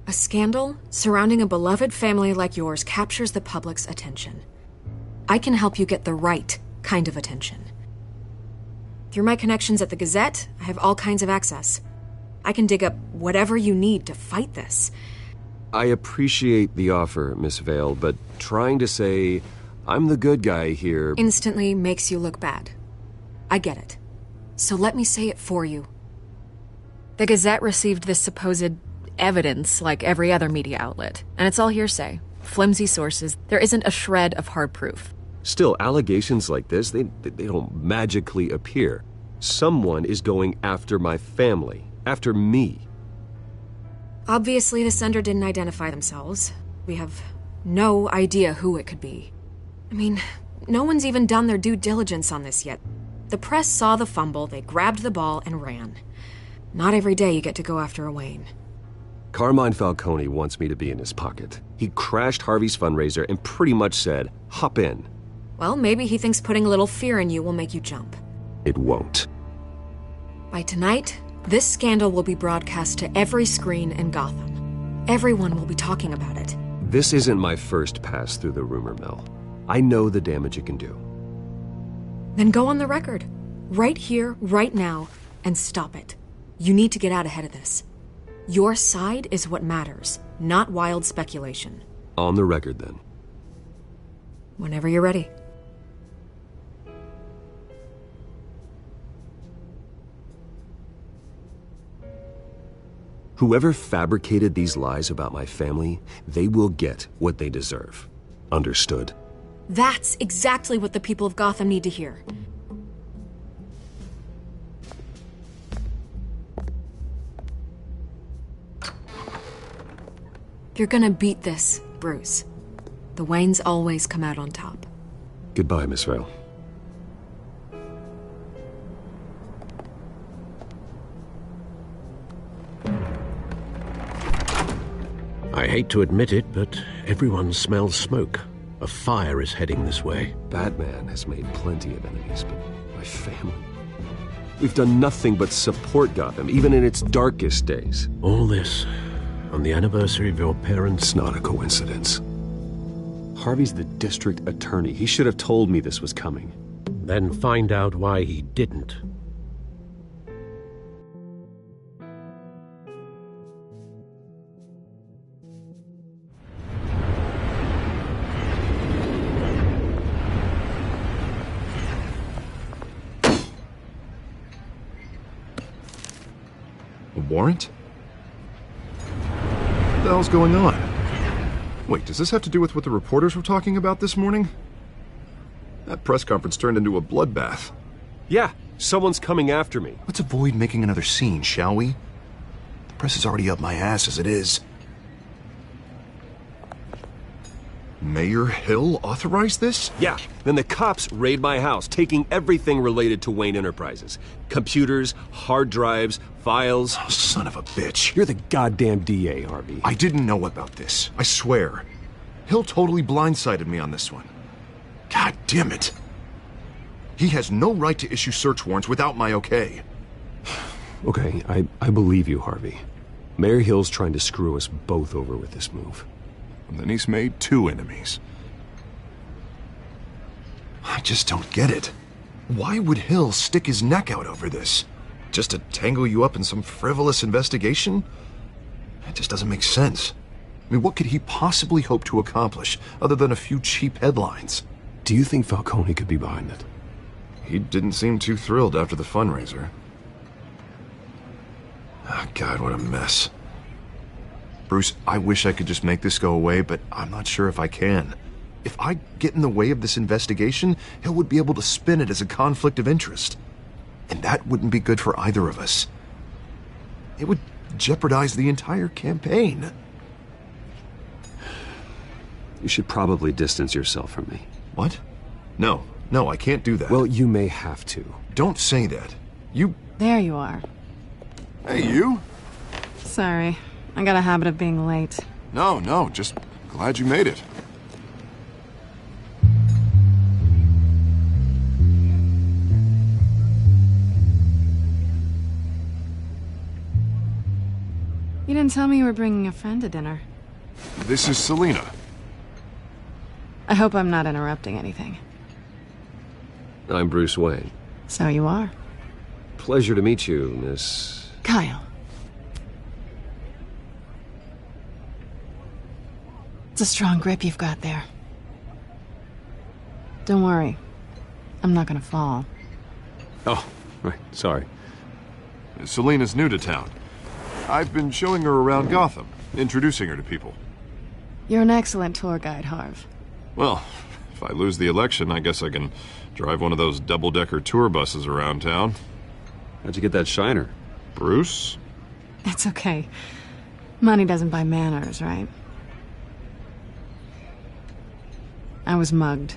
Q: A scandal surrounding a beloved family like yours captures the public's attention. I can help you get the right kind of attention. Through my connections at the Gazette, I have all kinds of access. I can dig up whatever you need to fight this.
F: I appreciate the offer, Miss Vale, but trying to say I'm the good guy here
Q: instantly makes you look bad. I get it. So let me say it for you. The Gazette received this supposed evidence like every other media outlet, and it's all hearsay. Flimsy sources. There isn't a shred of hard proof.
F: Still, allegations like this, they don't magically appear. Someone is going after my family, after me.
Q: Obviously, the sender didn't identify themselves. We have no idea who it could be. I mean, no one's even done their due diligence on this yet. The press saw the fumble, they grabbed the ball and ran. Not every day you get to go after a Wayne.
F: Carmine Falcone wants me to be in his pocket. He crashed Harvey's fundraiser and pretty much said, hop in.
Q: Well, maybe he thinks putting a little fear in you will make you jump.
F: It won't.
Q: By tonight, this scandal will be broadcast to every screen in Gotham. Everyone will be talking about it.
F: This isn't my first pass through the rumor mill. I know the damage it can do.
Q: Then go on the record. Right here, right now, and stop it. You need to get out ahead of this. Your side is what matters, not wild speculation.
F: On the record, then.
Q: Whenever you're ready.
F: Whoever fabricated these lies about my family, they will get what they deserve. Understood?
Q: That's exactly what the people of Gotham need to hear. You're gonna beat this, Bruce. The Waynes always come out on top.
F: Goodbye, Miss Vale.
E: I hate to admit it, but everyone smells smoke. A fire is heading this way.
F: Batman has made plenty of enemies, but my family... We've done nothing but support Gotham, even in its darkest days.
E: All this on the anniversary of your parents'...
F: It's not a coincidence. Harvey's the district attorney. He should have told me this was coming.
E: Then find out why he didn't.
G: A warrant? What the hell's going on? Wait, does this have to do with what the reporters were talking about this morning? That press conference turned into a bloodbath.
F: Yeah, someone's coming after me.
G: Let's avoid making another scene, shall we? The press is already up my ass as it is. Mayor Hill authorized this?
F: Yeah, then the cops raid my house, taking everything related to Wayne Enterprises. Computers, hard drives, files.
G: Oh, son of a bitch.
F: You're the goddamn DA, Harvey.
G: I didn't know about this. I swear. Hill totally blindsided me on this one. God damn it. He has no right to issue search warrants without my okay.
F: Okay, I believe you, Harvey. Mayor Hill's trying to screw us both over with this move.
G: And then he's made two enemies. I just don't get it. Why would Hill stick his neck out over this? Just to tangle you up in some frivolous investigation? It just doesn't make sense. I mean, what could he possibly hope to accomplish other than a few cheap headlines?
F: Do you think Falcone could be behind it?
G: He didn't seem too thrilled after the fundraiser. Oh, God, what a mess. Bruce, I wish I could just make this go away, but I'm not sure if I can. If I get in the way of this investigation, Hill would be able to spin it as a conflict of interest. And that wouldn't be good for either of us. It would jeopardize the entire campaign.
F: You should probably distance yourself from me.
G: What? No, I can't do that.
F: Well, you may have to.
G: Don't say that. You...
D: There you are.
G: Hey, you?
D: Sorry. I got a habit of being late.
G: No, just glad you made it.
D: You didn't tell me you were bringing a friend to dinner.
G: This is Selina.
D: I hope I'm not interrupting anything.
F: I'm Bruce Wayne.
D: So you are.
F: Pleasure to meet you, Miss...
D: Kyle. It's a strong grip you've got there. Don't worry. I'm not gonna fall.
F: Oh, right. Sorry.
G: Selina's new to town. I've been showing her around Gotham, introducing her to people.
D: You're an excellent tour guide, Harv.
G: Well, if I lose the election, I guess I can drive one of those double-decker tour buses around town.
F: How'd you get that shiner?
G: Bruce?
D: It's okay. Money doesn't buy manners, right? I was mugged.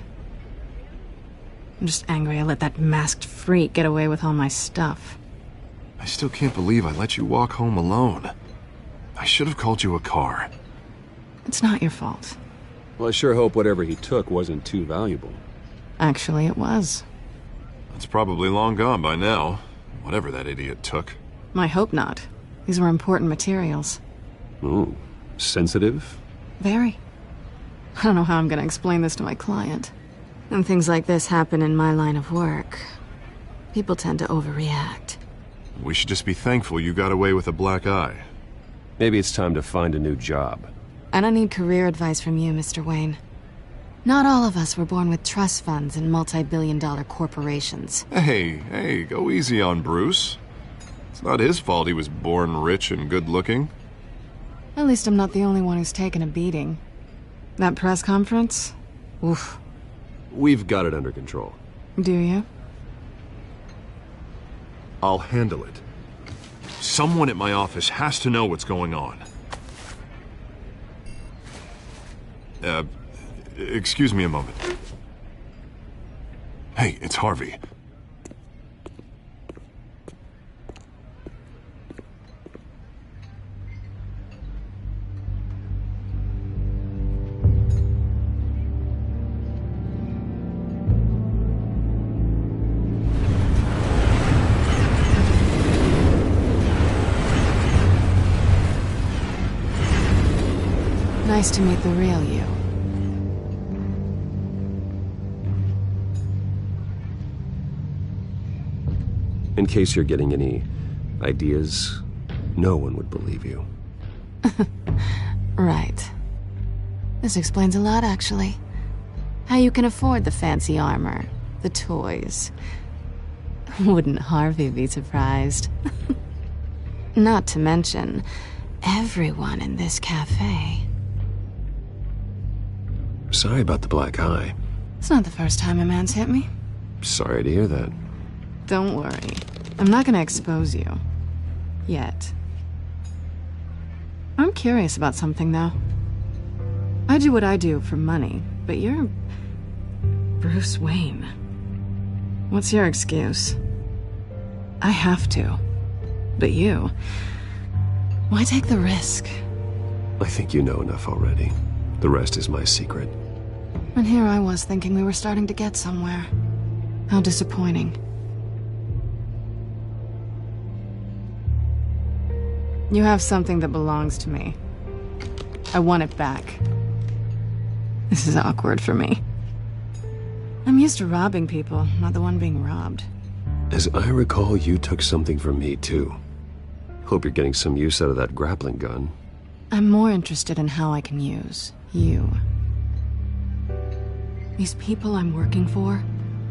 D: I'm just angry I let that masked freak get away with all my stuff.
G: I still can't believe I let you walk home alone. I should have called you a car.
D: It's not your fault.
F: Well, I sure hope whatever he took wasn't too valuable.
D: Actually, it was.
G: It's probably long gone by now, whatever that idiot took.
D: I hope not. These were important materials.
F: Ooh, sensitive?
D: Very. I don't know how I'm gonna explain this to my client. When things like this happen in my line of work, people tend to overreact.
G: We should just be thankful you got away with a black eye.
F: Maybe it's time to find a new job.
D: I don't need career advice from you, Mr. Wayne. Not all of us were born with trust funds and multi-billion-dollar corporations.
G: Hey, go easy on Bruce. It's not his fault he was born rich and good-looking.
D: At least I'm not the only one who's taken a beating. That press conference? Oof.
F: We've got it under control.
D: Do you?
G: I'll handle it. Someone at my office has to know what's going on. Excuse me a moment. Hey, it's Harvey.
D: Nice to meet the real you.
F: In case you're getting any ideas, no one would believe you.
D: Right. This explains a lot, actually. How you can afford the fancy armor, the toys. Wouldn't Harvey be surprised? Not to mention, everyone in this cafe.
F: Sorry about the black eye.
D: It's not the first time a man's hit me.
F: Sorry to hear that.
D: Don't worry. I'm not gonna expose you. Yet. I'm curious about something, though. I do what I do for money, but you're... Bruce Wayne. What's your excuse? I have to. But you... Why take the risk?
F: I think you know enough already. The rest is my secret.
D: And here I was thinking we were starting to get somewhere. How disappointing. You have something that belongs to me. I want it back. This is awkward for me. I'm used to robbing people, not the one being robbed.
F: As I recall, you took something from me, too. Hope you're getting some use out of that grappling gun.
D: I'm more interested in how I can use you. These people I'm working for,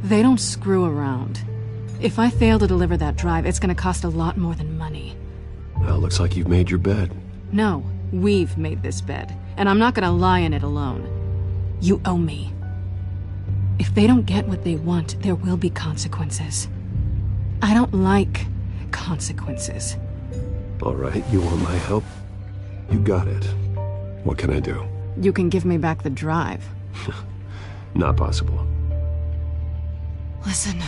D: they don't screw around. If I fail to deliver that drive, it's gonna cost a lot more than money.
F: Well, looks like you've made your bed.
D: No, we've made this bed, and I'm not gonna lie in it alone. You owe me. If they don't get what they want, there will be consequences. I don't like consequences.
F: All right, you want my help? You got it. What can I do?
D: You can give me back the drive.
F: Not possible.
D: Listen,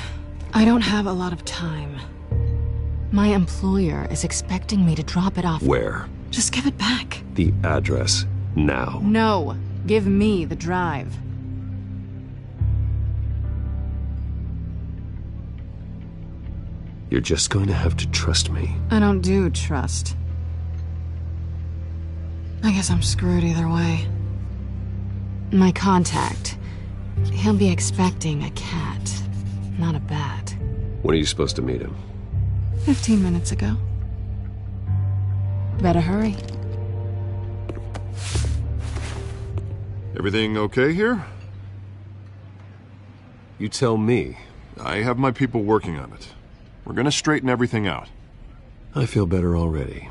D: I don't have a lot of time. My employer is expecting me to drop it off.
F: Where?
D: Just give it back.
F: The address, now.
D: No, give me the drive.
F: You're just going to have to trust me.
D: I don't do trust. I guess I'm screwed either way. My contact, he'll be expecting a cat, not a bat.
F: When are you supposed to meet him?
D: 15 minutes ago. Better hurry.
G: Everything okay here?
F: You tell me.
G: I have my people working on it. We're gonna straighten everything out.
F: I feel better already.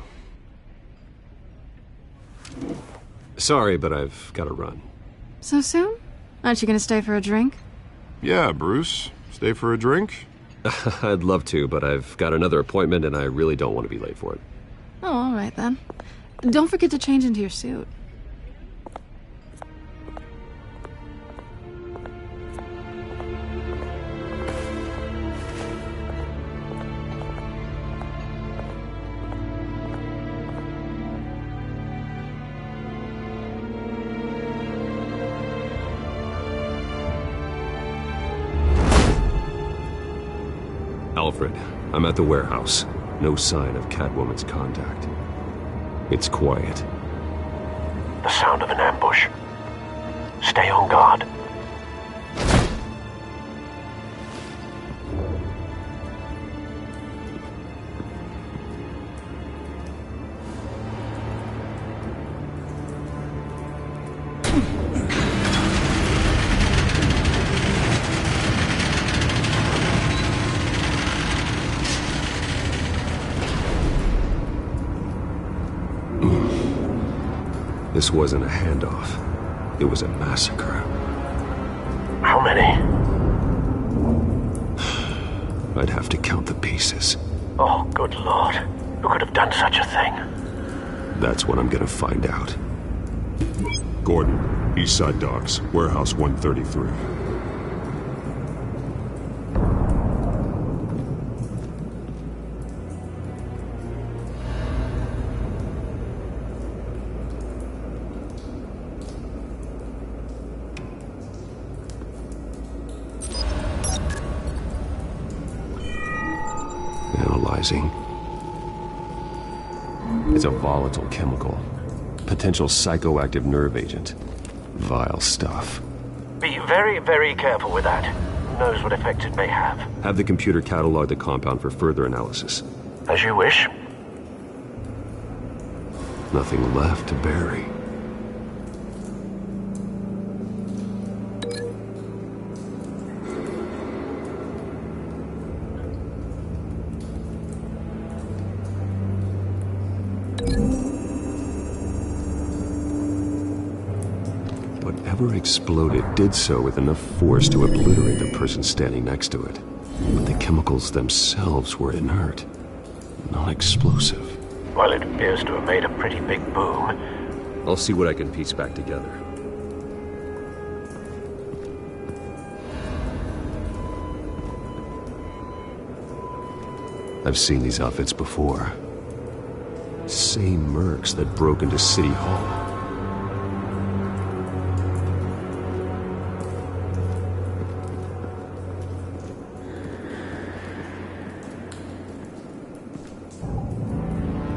F: Sorry, but I've got to run.
D: So soon? Aren't you gonna stay for a drink?
G: Yeah, Bruce. Stay for a drink?
F: I'd love to, but I've got another appointment and I really don't want to be late for it.
D: Oh, all right then. Don't forget to change into your suit.
F: Alfred. I'm at the warehouse. No sign of Catwoman's contact. It's quiet.
T: The sound of an ambush. Stay on guard.
F: This wasn't a handoff. It was a massacre.
T: How many?
F: I'd have to count the pieces.
T: Oh, good lord. Who could have done such a thing?
F: That's what I'm gonna find out.
U: Gordon, Eastside Docks, Warehouse 133.
F: Analyzing. It's a volatile chemical. Potential psychoactive nerve agent. Vile stuff.
T: Be very, very careful with that. Who knows what effects it may have.
F: Have the computer catalog the compound for further analysis.
T: As you wish.
F: Nothing left to bury. Whatever exploded did so with enough force to obliterate the person standing next to it. But the chemicals themselves were inert, non-explosive.
T: Well, it appears to have made a pretty big boom.
F: I'll see what I can piece back together. I've seen these outfits before. Same mercs that broke into City Hall.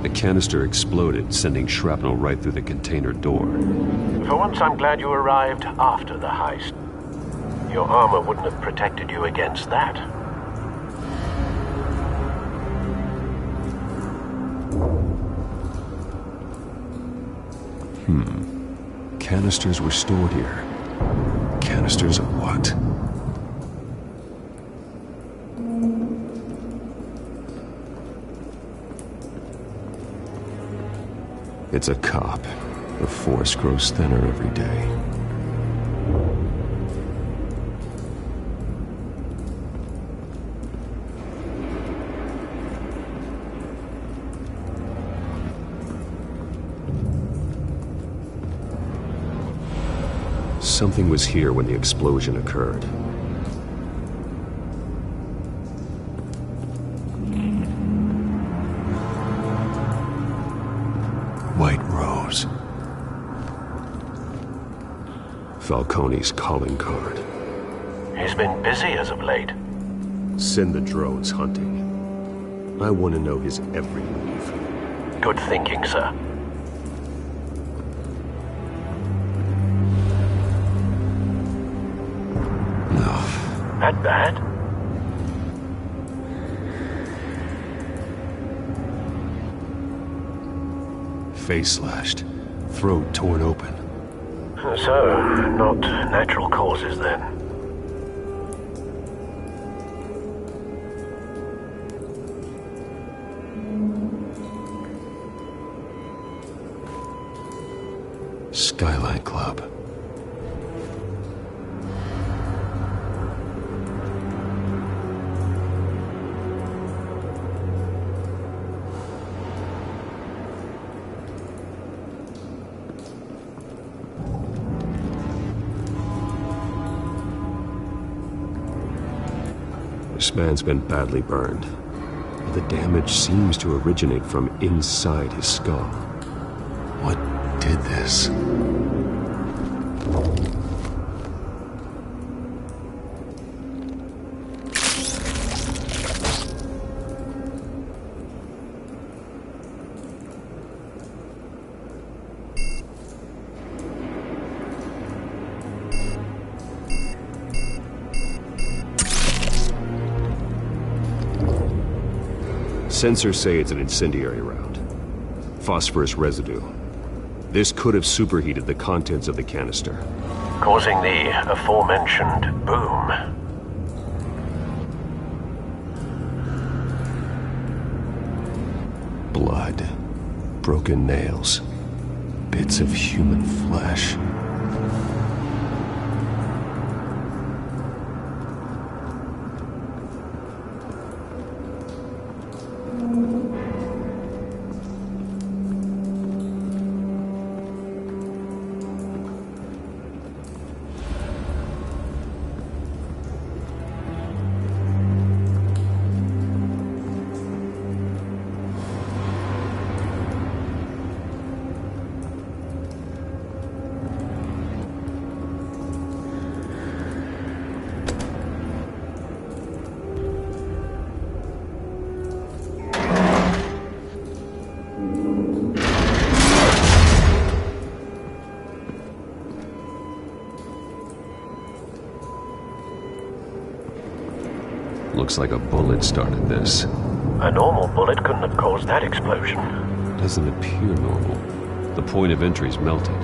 F: The canister exploded, sending shrapnel right through the container door.
T: For once, I'm glad you arrived after the heist. Your armor wouldn't have protected you against that.
F: Canisters were stored here. Canisters of what? It's a cop. The force grows thinner every day. Something was here when the explosion occurred. White Rose. Falcone's calling card.
T: He's been busy as of late.
F: Send the drones hunting. I want to know his every move.
T: Good thinking, sir. That bad?
F: Face slashed, throat torn open.
T: So, not natural causes then.
F: Skyline Club. This man's been badly burned. The damage seems to originate from inside his skull. What did this? Sensors say it's an incendiary round. Phosphorus residue. This could have superheated the contents of the canister,
T: causing the aforementioned boom.
F: Blood, broken nails, bits of human flesh. Looks like a bullet started this.
T: A normal bullet couldn't have caused that explosion.
F: Doesn't appear normal. The point of entry's melted.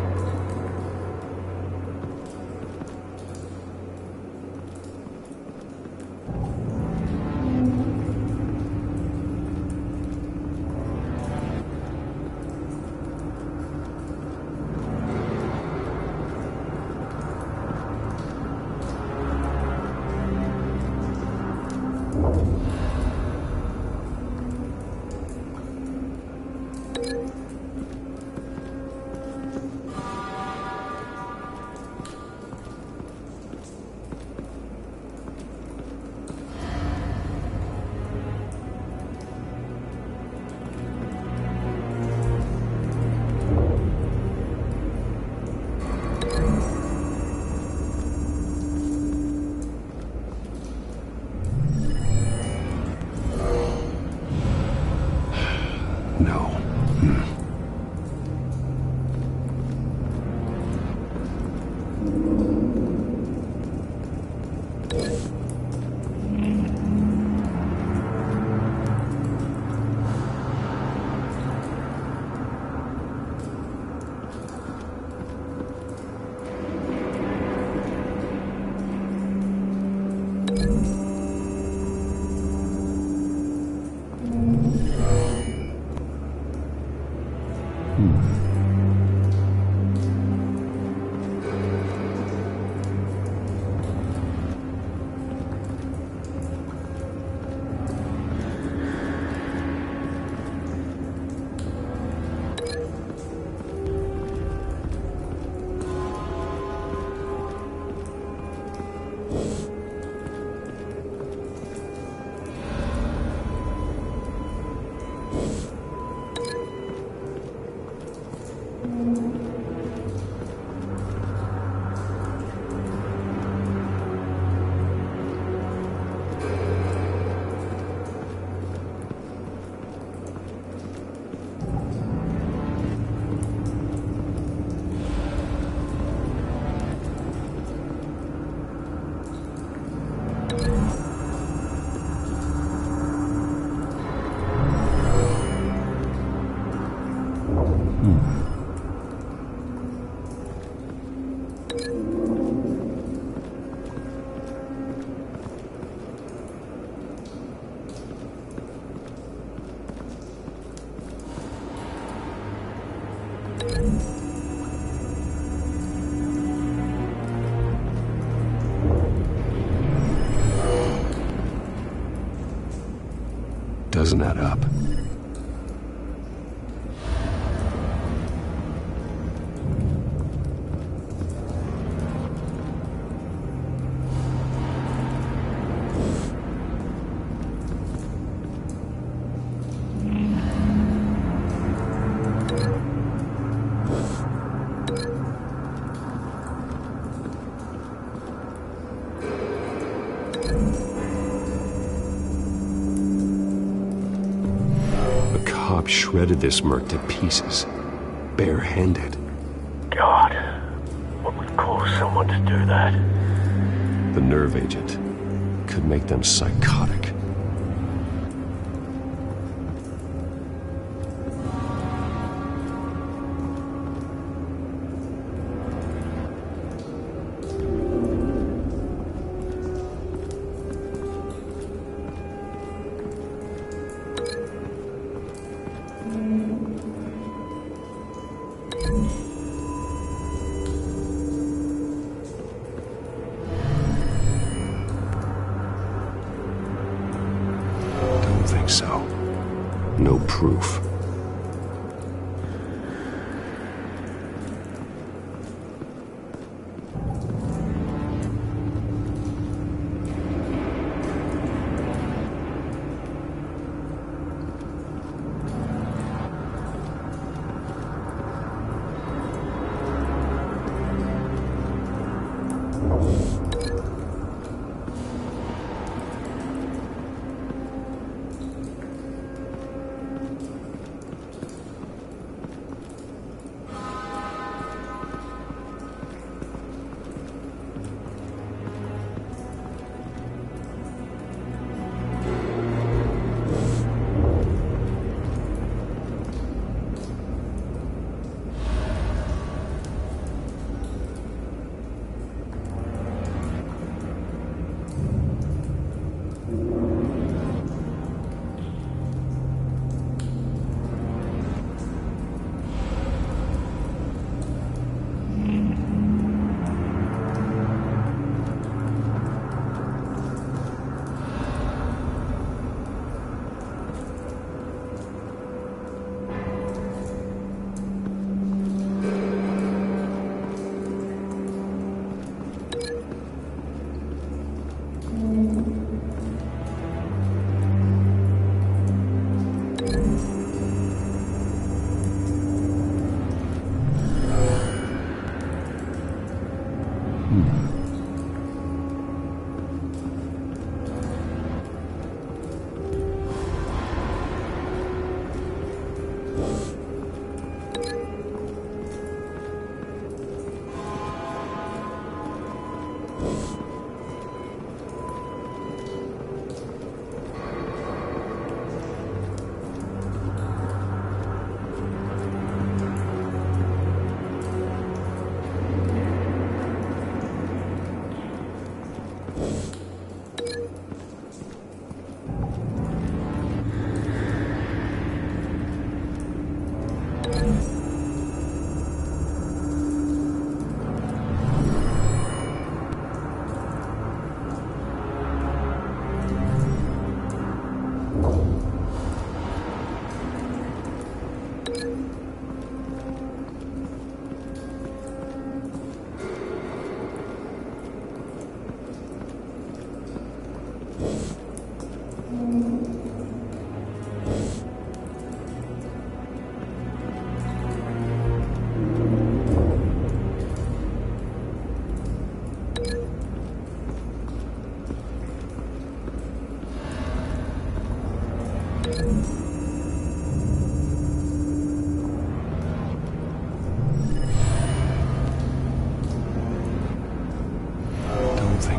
F: Doesn't add up. Shredded this merc to pieces, barehanded.
T: God, what would cause someone to do that?
F: The nerve agent could make them psychotic.
U: proof.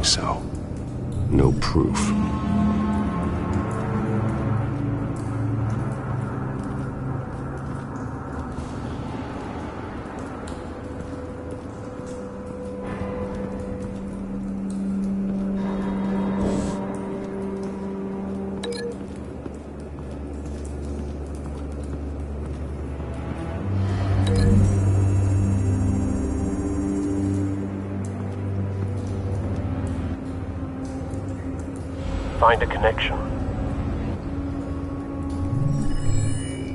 U: So, no proof.
T: Find a connection.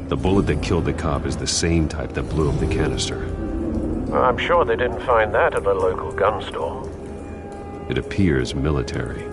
F: The bullet that killed the cop is the same type that blew up the canister.
T: I'm sure they didn't find that at a local gun store.
F: It appears military.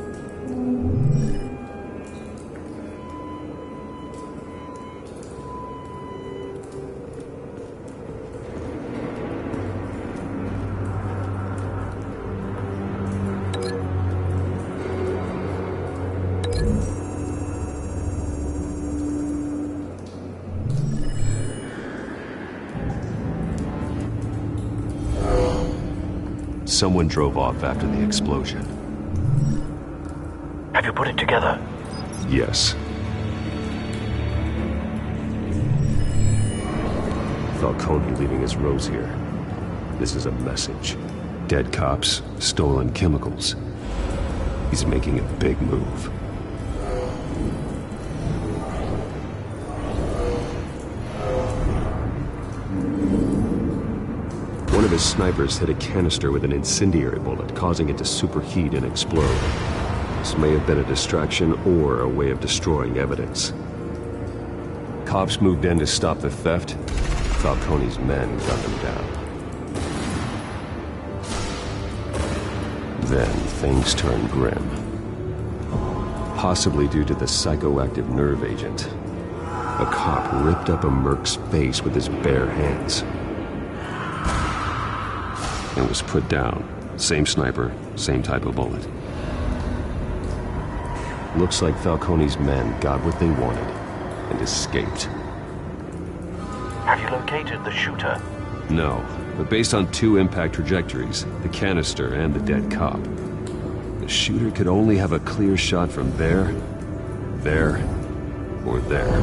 F: Someone drove off after the explosion.
T: Have you put it together?
F: Yes. Falcone leaving his rose here. This is a message. Dead cops, stolen chemicals. He's making a big move. One of his snipers hit a canister with an incendiary bullet, causing it to superheat and explode. This may have been a distraction or a way of destroying evidence. cops moved in to stop the theft, Falcone's men gunned them down. Then things turned grim. Possibly due to the psychoactive nerve agent. A cop ripped up a merc's face with his bare hands. And was put down. Same sniper, same type of bullet. Looks like Falcone's men got what they wanted and escaped.
T: Have you located the shooter?
F: No, but based on 2 impact trajectories, the canister and the dead cop, the shooter could only have a clear shot from there, or there,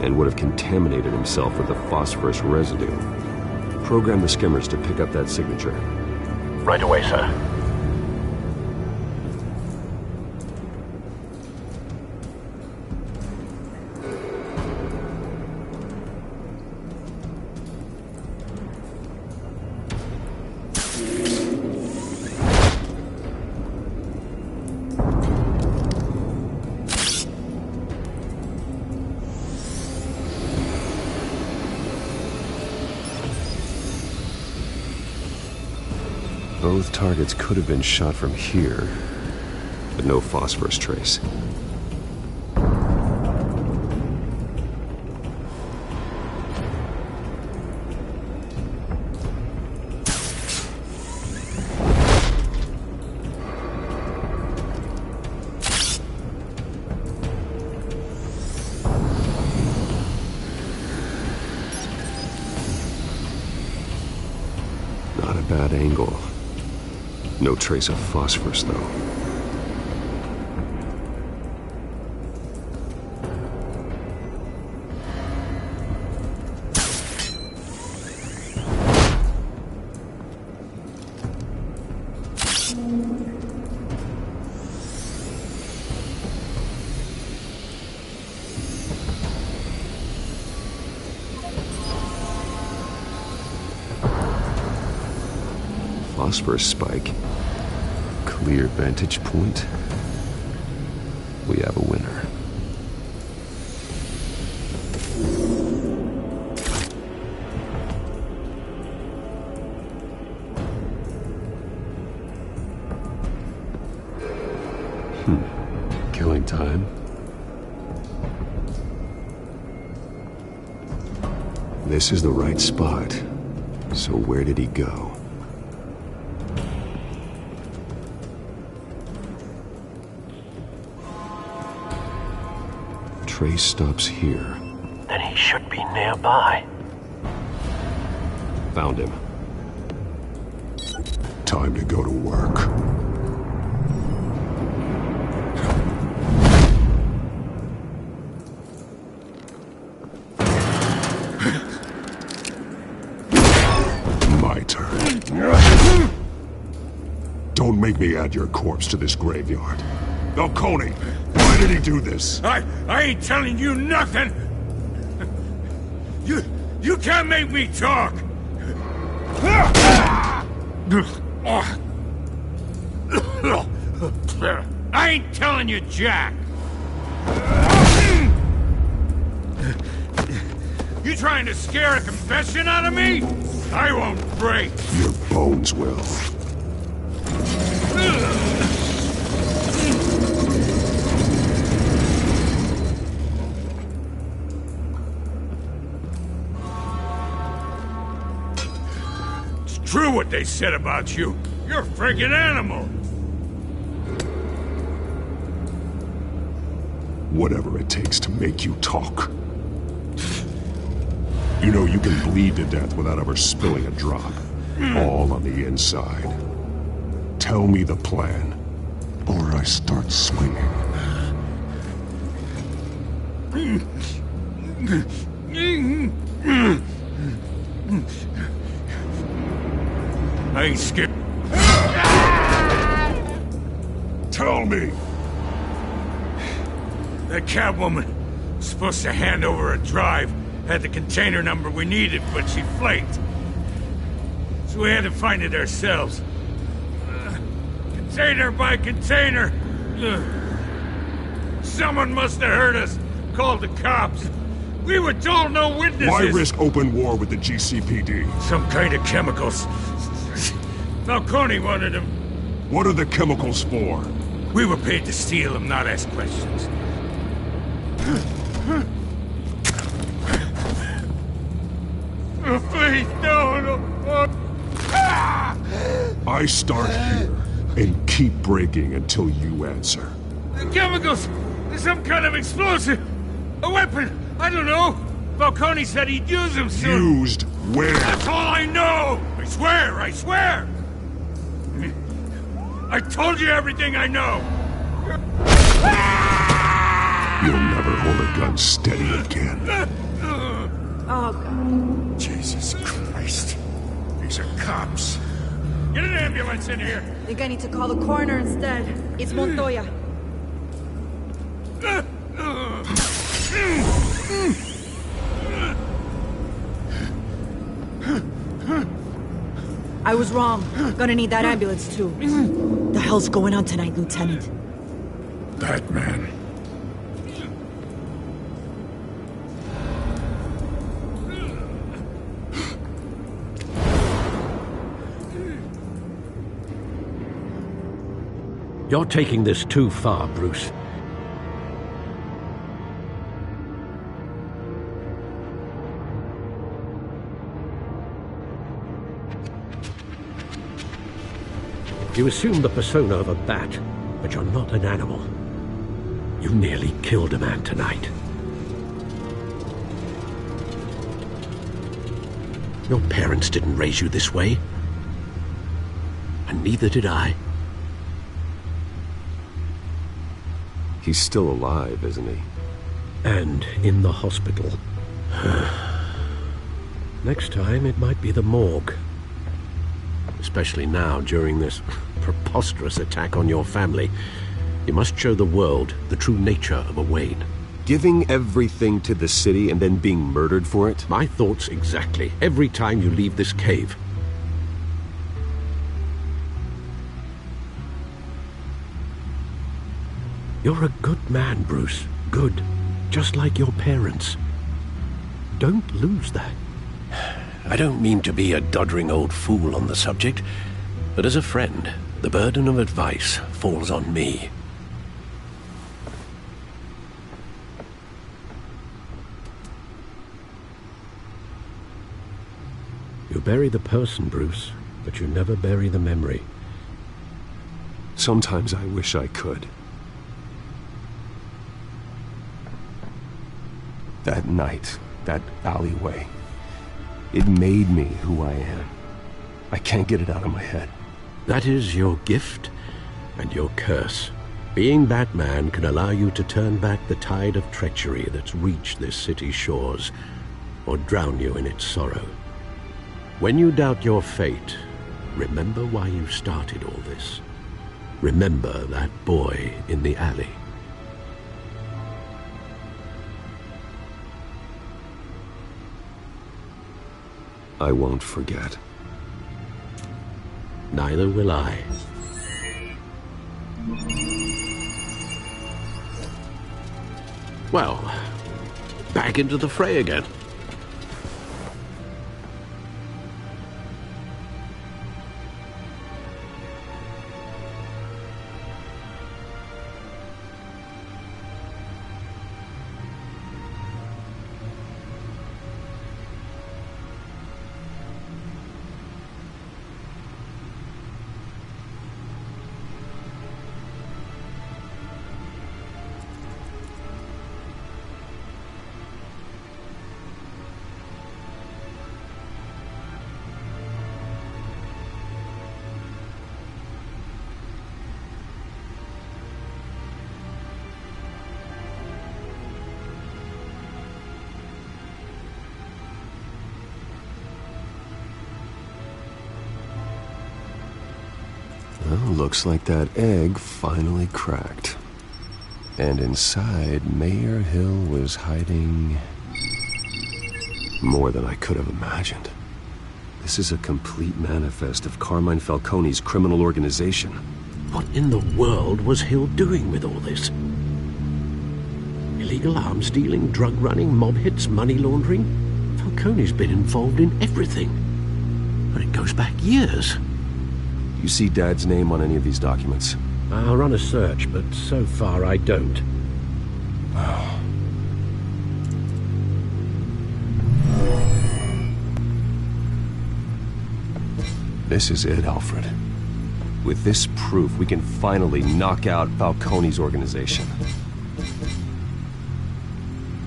F: and would have contaminated himself with the phosphorus residue. Program the skimmers to pick up that signature.
T: Right away, sir.
F: Both targets could have been shot from here, but no phosphorus trace. Not a bad angle. No trace of phosphorus, though. Phosphorus spike. Clear vantage point. We have a winner. Killing time. This is the right spot. So where did he go? Trace stops here.
T: Then he should be nearby.
F: Found him.
C: Time to go to work. My turn. Don't make me add your corpse to this graveyard. Falcone, why did he do this?
B: I ain't telling you nothing! You can't make me talk! I ain't telling you jack! You trying to scare a confession out of me? I won't break!
C: Your bones will.
B: True what they said about you. You're a friggin' animal.
C: Whatever it takes to make you talk. You know you can bleed to death without ever spilling a drop. All on the inside. Tell me the plan, or I start swinging.
B: I ain't scared.
C: Tell me!
B: That Catwoman was supposed to hand over a drive, had the container number we needed, but she flaked. So we had to find it ourselves. Container by container. Someone must have heard us, called the cops. We were told no witnesses!
C: Why risk open war with the GCPD?
B: Some kind of chemicals. Falcone wanted them.
C: What are the chemicals for?
B: We were paid to steal them, not ask questions. Please, no.
C: I start here and keep breaking until you answer.
B: The chemicals! Some kind of explosive! A weapon! I don't know! Falcone said he'd use them soon!
C: Used where?
B: That's all I know! I swear! I told you everything I know!
C: You'll never hold a gun steady again.
B: Oh, God. Jesus Christ. These are cops. Get an ambulance in here!
R: I think I need to call the coroner instead. It's Montoya. I was wrong. Gonna need that ambulance too. The hell's going on tonight, Lieutenant?
B: Batman.
E: You're taking this too far, Bruce. You assume the persona of a bat, but you're not an animal. You nearly killed a man tonight. Your parents didn't raise you this way. And neither did I.
F: He's still alive, isn't he?
E: And in the hospital. Next time, it might be the morgue. Especially now, during this preposterous attack on your family. You must show the world the true nature of a Wayne.
F: Giving everything to the city and then being murdered for it?
E: My thoughts exactly. Every time you leave this cave. You're a good man, Bruce. Good. Just like your parents. Don't lose that.
T: I don't mean to be a doddering old fool on the subject, but as a friend, the burden of advice falls on me.
E: You bury the person, Bruce, but you never bury the memory.
F: Sometimes I wish I could. That night, that alleyway, it made me who I am. I can't get it out of my head.
E: That is your gift and your curse. Being Batman can allow you to turn back the tide of treachery that's reached this city's shores, or drown you in its sorrow. When you doubt your fate, remember why you started all this. Remember that boy in the alley.
F: I won't forget.
E: Neither will I. Well, back into the fray again.
F: Well, looks like that egg finally cracked. And inside, Mayor Hill was hiding more than I could have imagined. This is a complete manifest of Carmine Falcone's criminal organization.
E: What in the world was Hill doing with all this? illegal arms dealing, drug running, mob hits, money laundering. Falcone's been involved in everything. But it goes back years.
F: You see Dad's name on any of these documents?
E: I'll run a search, but so far I don't.
F: This is it, Alfred. With this proof, we can finally knock out Falcone's organization.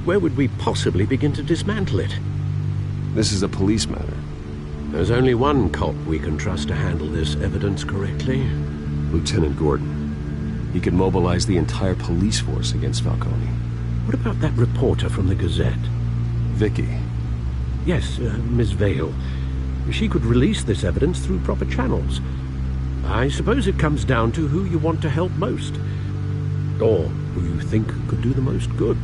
E: Where would we possibly begin to dismantle it?
F: This is a police matter.
E: There's only one cop we can trust to handle this evidence correctly.
F: Lieutenant Gordon. He could mobilize the entire police force against Falcone.
E: What about that reporter from the Gazette?
F: Vicky.
E: Yes, Miss Vale. She could release this evidence through proper channels. I suppose it comes down to who you want to help most. Or who you think could do the most good.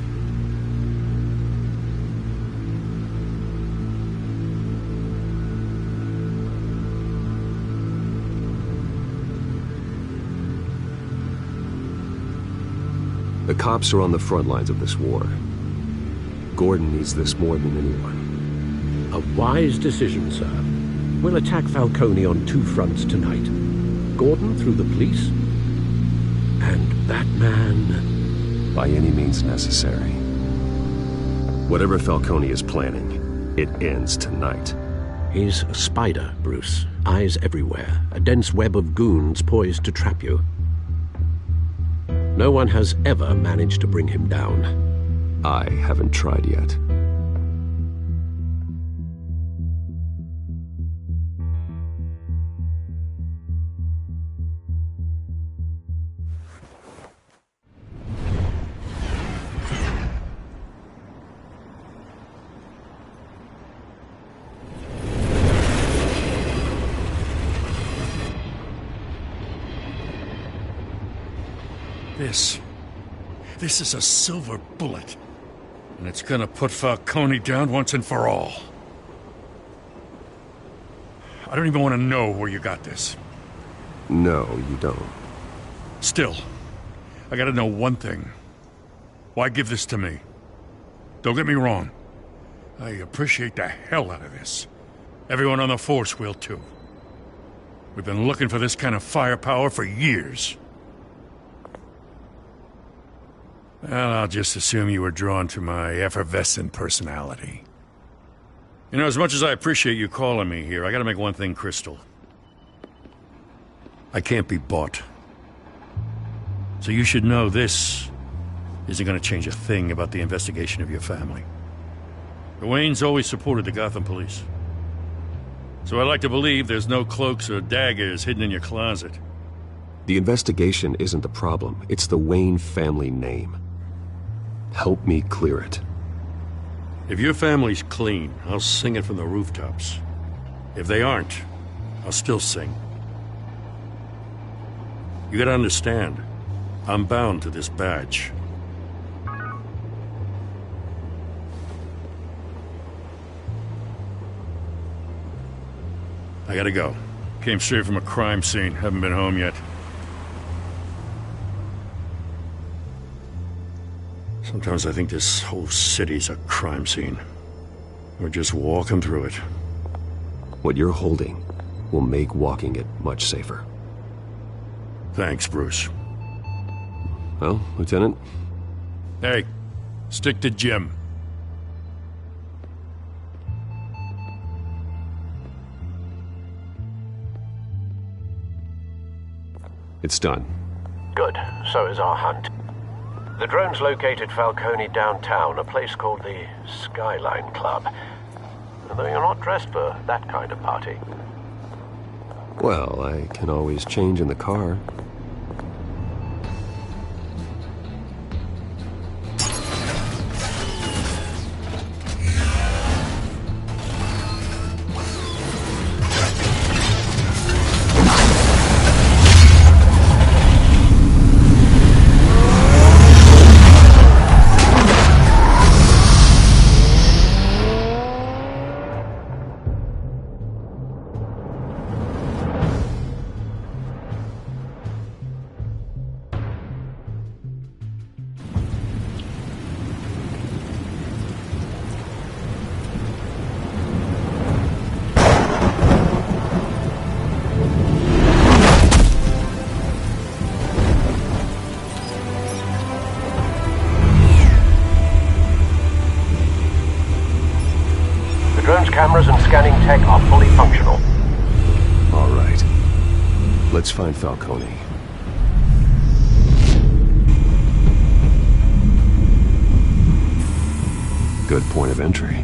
F: The cops are on the front lines of this war. Gordon needs this more than anyone.
E: A wise decision, sir. We'll attack Falcone on two fronts tonight. Gordon through the police, and that man...
F: by any means necessary. Whatever Falcone is planning, it ends tonight.
E: He's a spider, Bruce. Eyes everywhere. A dense web of goons poised to trap you. No one has ever managed to bring him down.
F: I haven't tried yet.
L: This is a silver bullet. And it's gonna put Falcone down once and for all. I don't even want to know where you got this.
F: No, you don't.
L: Still, I gotta know one thing. Why give this to me? Don't get me wrong. I appreciate the hell out of this. Everyone on the force will too. We've been looking for this kind of firepower for years. Well, I'll just assume you were drawn to my effervescent personality. You know, as much as I appreciate you calling me here, I gotta make one thing crystal. I can't be bought. So you should know this isn't gonna change a thing about the investigation of your family. The Waynes always supported the Gotham police. So I like to believe there's no cloaks or daggers hidden in your closet.
F: The investigation isn't the problem. It's the Wayne family name. Help me clear it.
L: If your family's clean, I'll sing it from the rooftops. If they aren't, I'll still sing. You gotta understand, I'm bound to this badge. I gotta go. Came straight from a crime scene. Haven't been home yet. Sometimes I think this whole city's a crime scene. We're just walking through it.
F: What you're holding will make walking it much safer.
L: Thanks, Bruce.
F: Well, Lieutenant?
L: Hey, stick to Jim.
F: It's done.
E: Good. So is our hunt. The drone's located Falcone downtown, a place called the Skyline Club. Though you're not dressed for that kind of party.
F: Well, I can always change in the car.
T: drone's cameras and scanning tech are fully functional.
C: All right. Let's find Falcone. Good point of entry.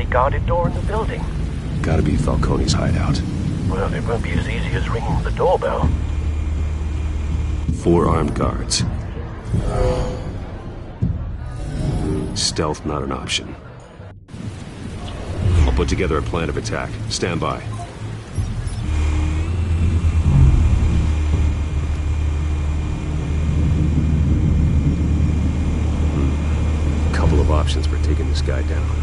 T: Guarded door in the building.
C: Gotta be Falcone's hideout.
T: Well, it won't be as easy as ringing the doorbell.
C: 4 armed guards. Stealth not an option. I'll put together a plan of attack. Stand by. Couple of options for taking this guy down.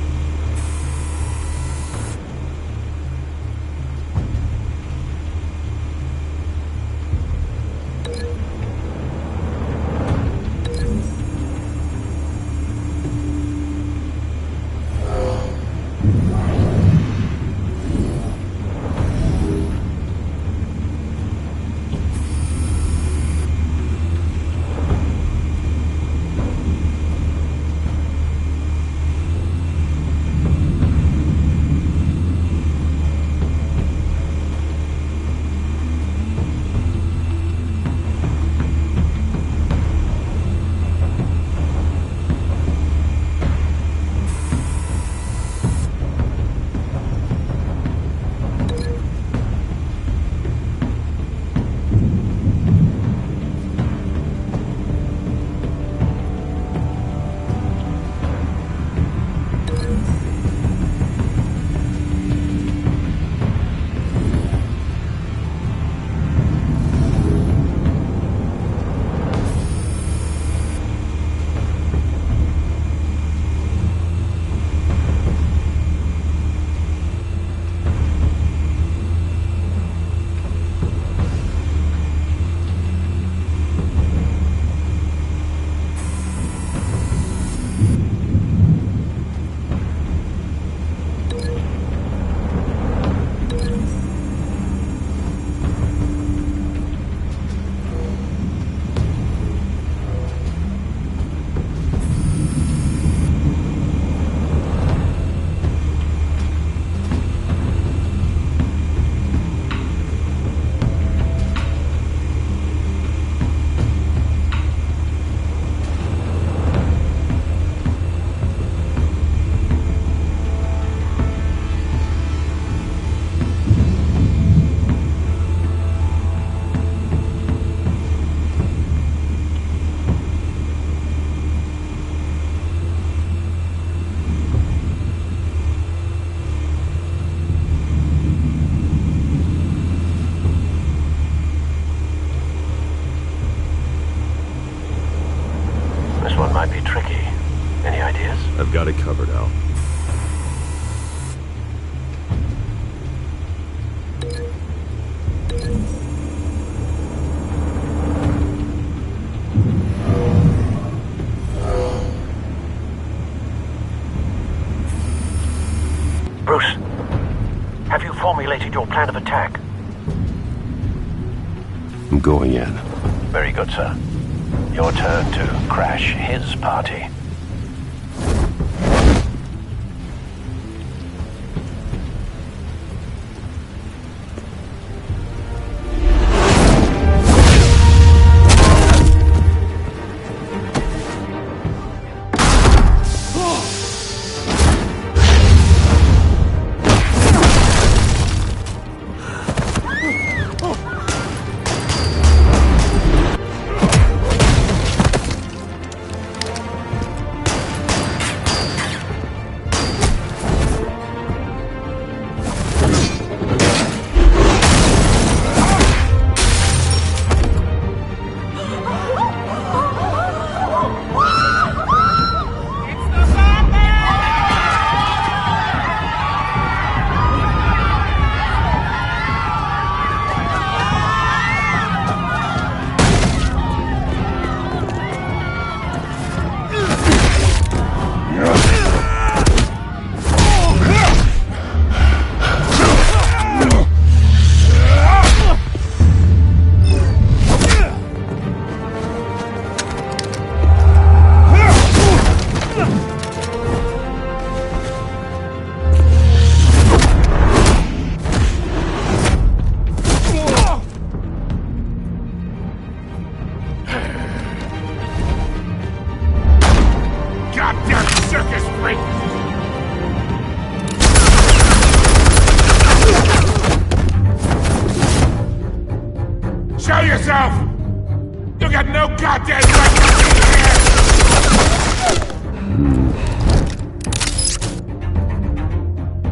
C: I've got it covered, Al.
T: Bruce, have you formulated your plan of attack?
C: I'm going in.
T: Very good, sir. Your turn to crash his party.
B: Show yourself! You got no goddamn right to be here!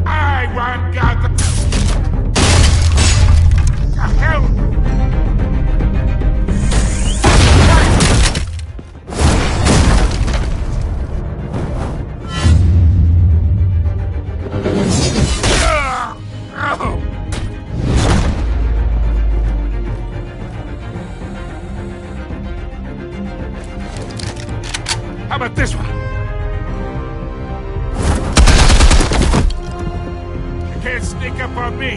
B: I want Gotham! The hell? How about this one? You can't sneak up on me.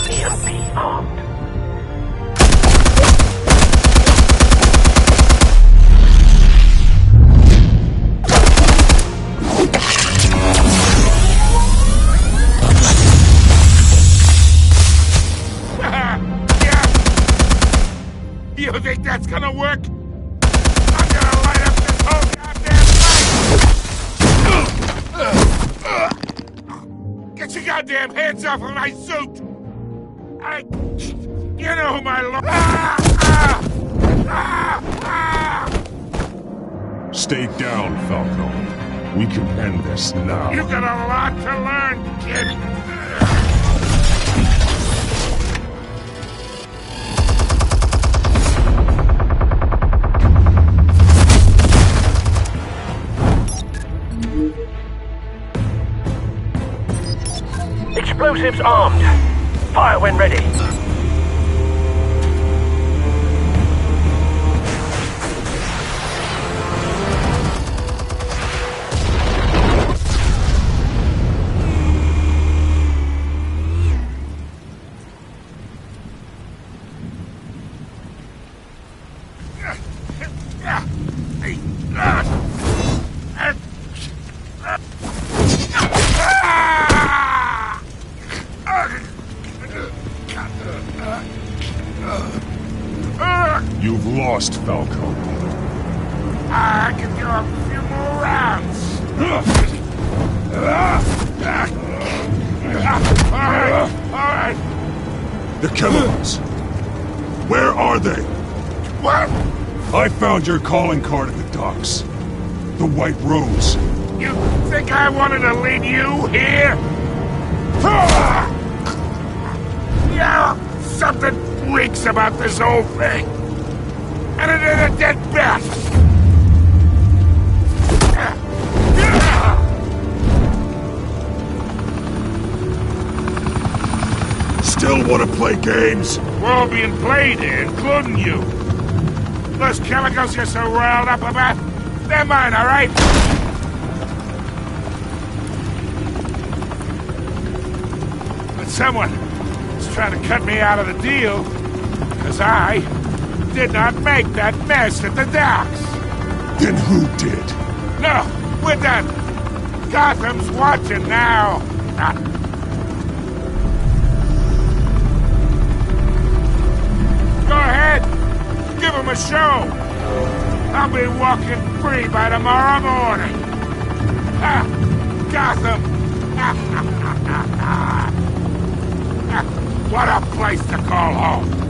T: EMP armed.
B: Yeah. You think that's gonna work? I'm gonna light up this whole Get your goddamn hands off of my suit! You know who my
C: Stay down, Falco. We can end this now.
B: You got a lot to learn, kid.
T: Explosives armed. Fire when ready.
C: You've lost, Falco.
B: I can do a few more rounds. All right.
C: The chemicals. Where are they?
B: What?
C: I found your calling card at the docks. The White Rose.
B: You think I wanted to lead you here? Yeah, something reeks about this whole thing. And it is a dead bat.
C: Still want to play games?
B: We're all being played here, including you. Those chemicals you're so riled up about, they're mine, all right? But someone is trying to cut me out of the deal, because I did not make that mess at the docks.
C: Then who did?
B: No, we're done. Gotham's watching now. Go ahead. Give him a show. I'll be walking free by tomorrow morning. Gotham. What a place to call home.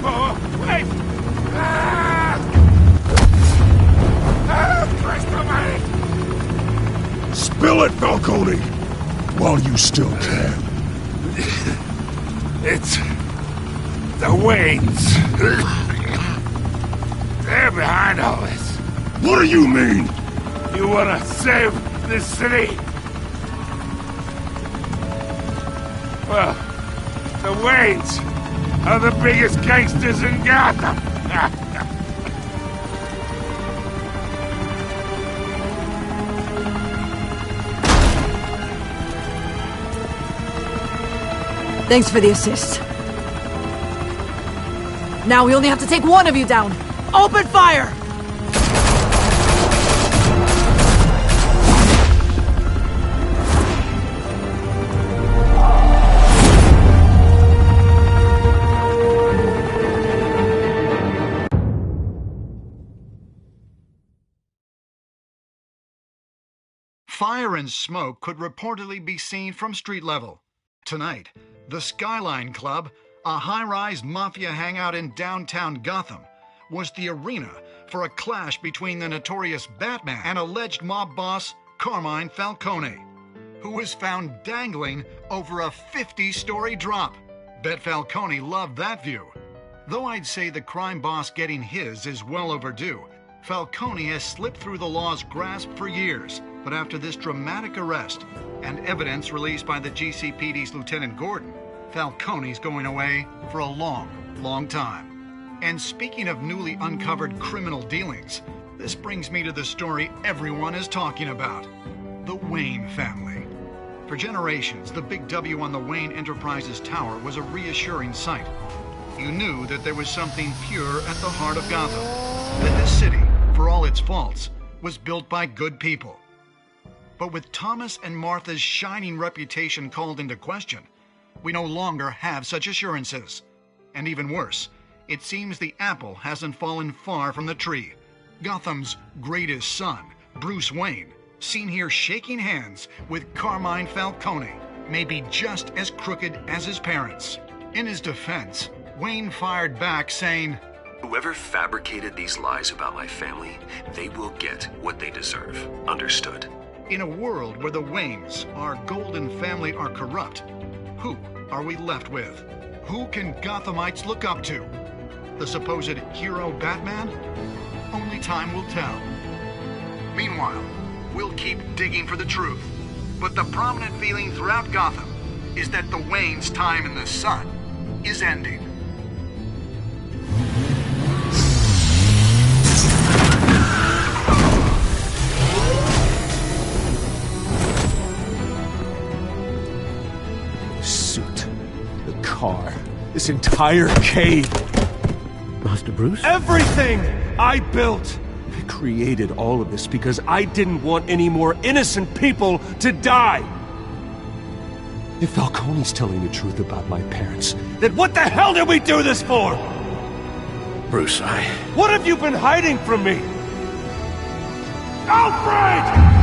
B: Oh, wait!
C: Spill it, Falcone! While you still can.
B: It's... the Waynes. They're behind all this.
C: What do you mean?
B: You wanna save this city? Well, the Waynes are the biggest gangsters in Gotham.
P: Thanks for the assist. Now we only have to take one of you down. Open fire!
J: Fire and smoke could reportedly be seen from street level. Tonight, the Skyline Club, a high-rise mafia hangout in downtown Gotham, was the arena for a clash between the notorious Batman and alleged mob boss Carmine Falcone, who was found dangling over a 50-story drop. Bet Falcone loved that view. Though I'd say the crime boss getting his is well overdue, Falcone has slipped through the law's grasp for years. But after this dramatic arrest and evidence released by the GCPD's Lieutenant Gordon, Falcone's going away for a long, long time. And speaking of newly uncovered criminal dealings, this brings me to the story everyone is talking about: the Wayne family. For generations, the big W on the Wayne Enterprises Tower was a reassuring sight. You knew that there was something pure at the heart of Gotham, that this city, for all its faults, was built by good people. But with Thomas and Martha's shining reputation called into question, we no longer have such assurances. And even worse, it seems the apple hasn't fallen far from the tree. Gotham's greatest son, Bruce Wayne, seen here shaking hands with Carmine Falcone, may be just as crooked as his parents. In his defense, Wayne fired back saying,
A: "Whoever fabricated these lies about my family, they will get what they deserve. Understood?"
J: In a world where the Waynes, our golden family, are corrupt, who are we left with? Who can Gothamites look up to? The supposed hero Batman? Only time will tell. Meanwhile, we'll keep digging for the truth. But the prominent feeling throughout Gotham is that the Waynes' time in the sun is ending.
S: Car. This entire cave.
T: Master Bruce?
S: Everything I built! I created all of this because I didn't want any more innocent people to die! If Falcone's telling the truth about my parents, then what the hell did we do this for?
T: Bruce,
S: What have you been hiding from me? Alfred!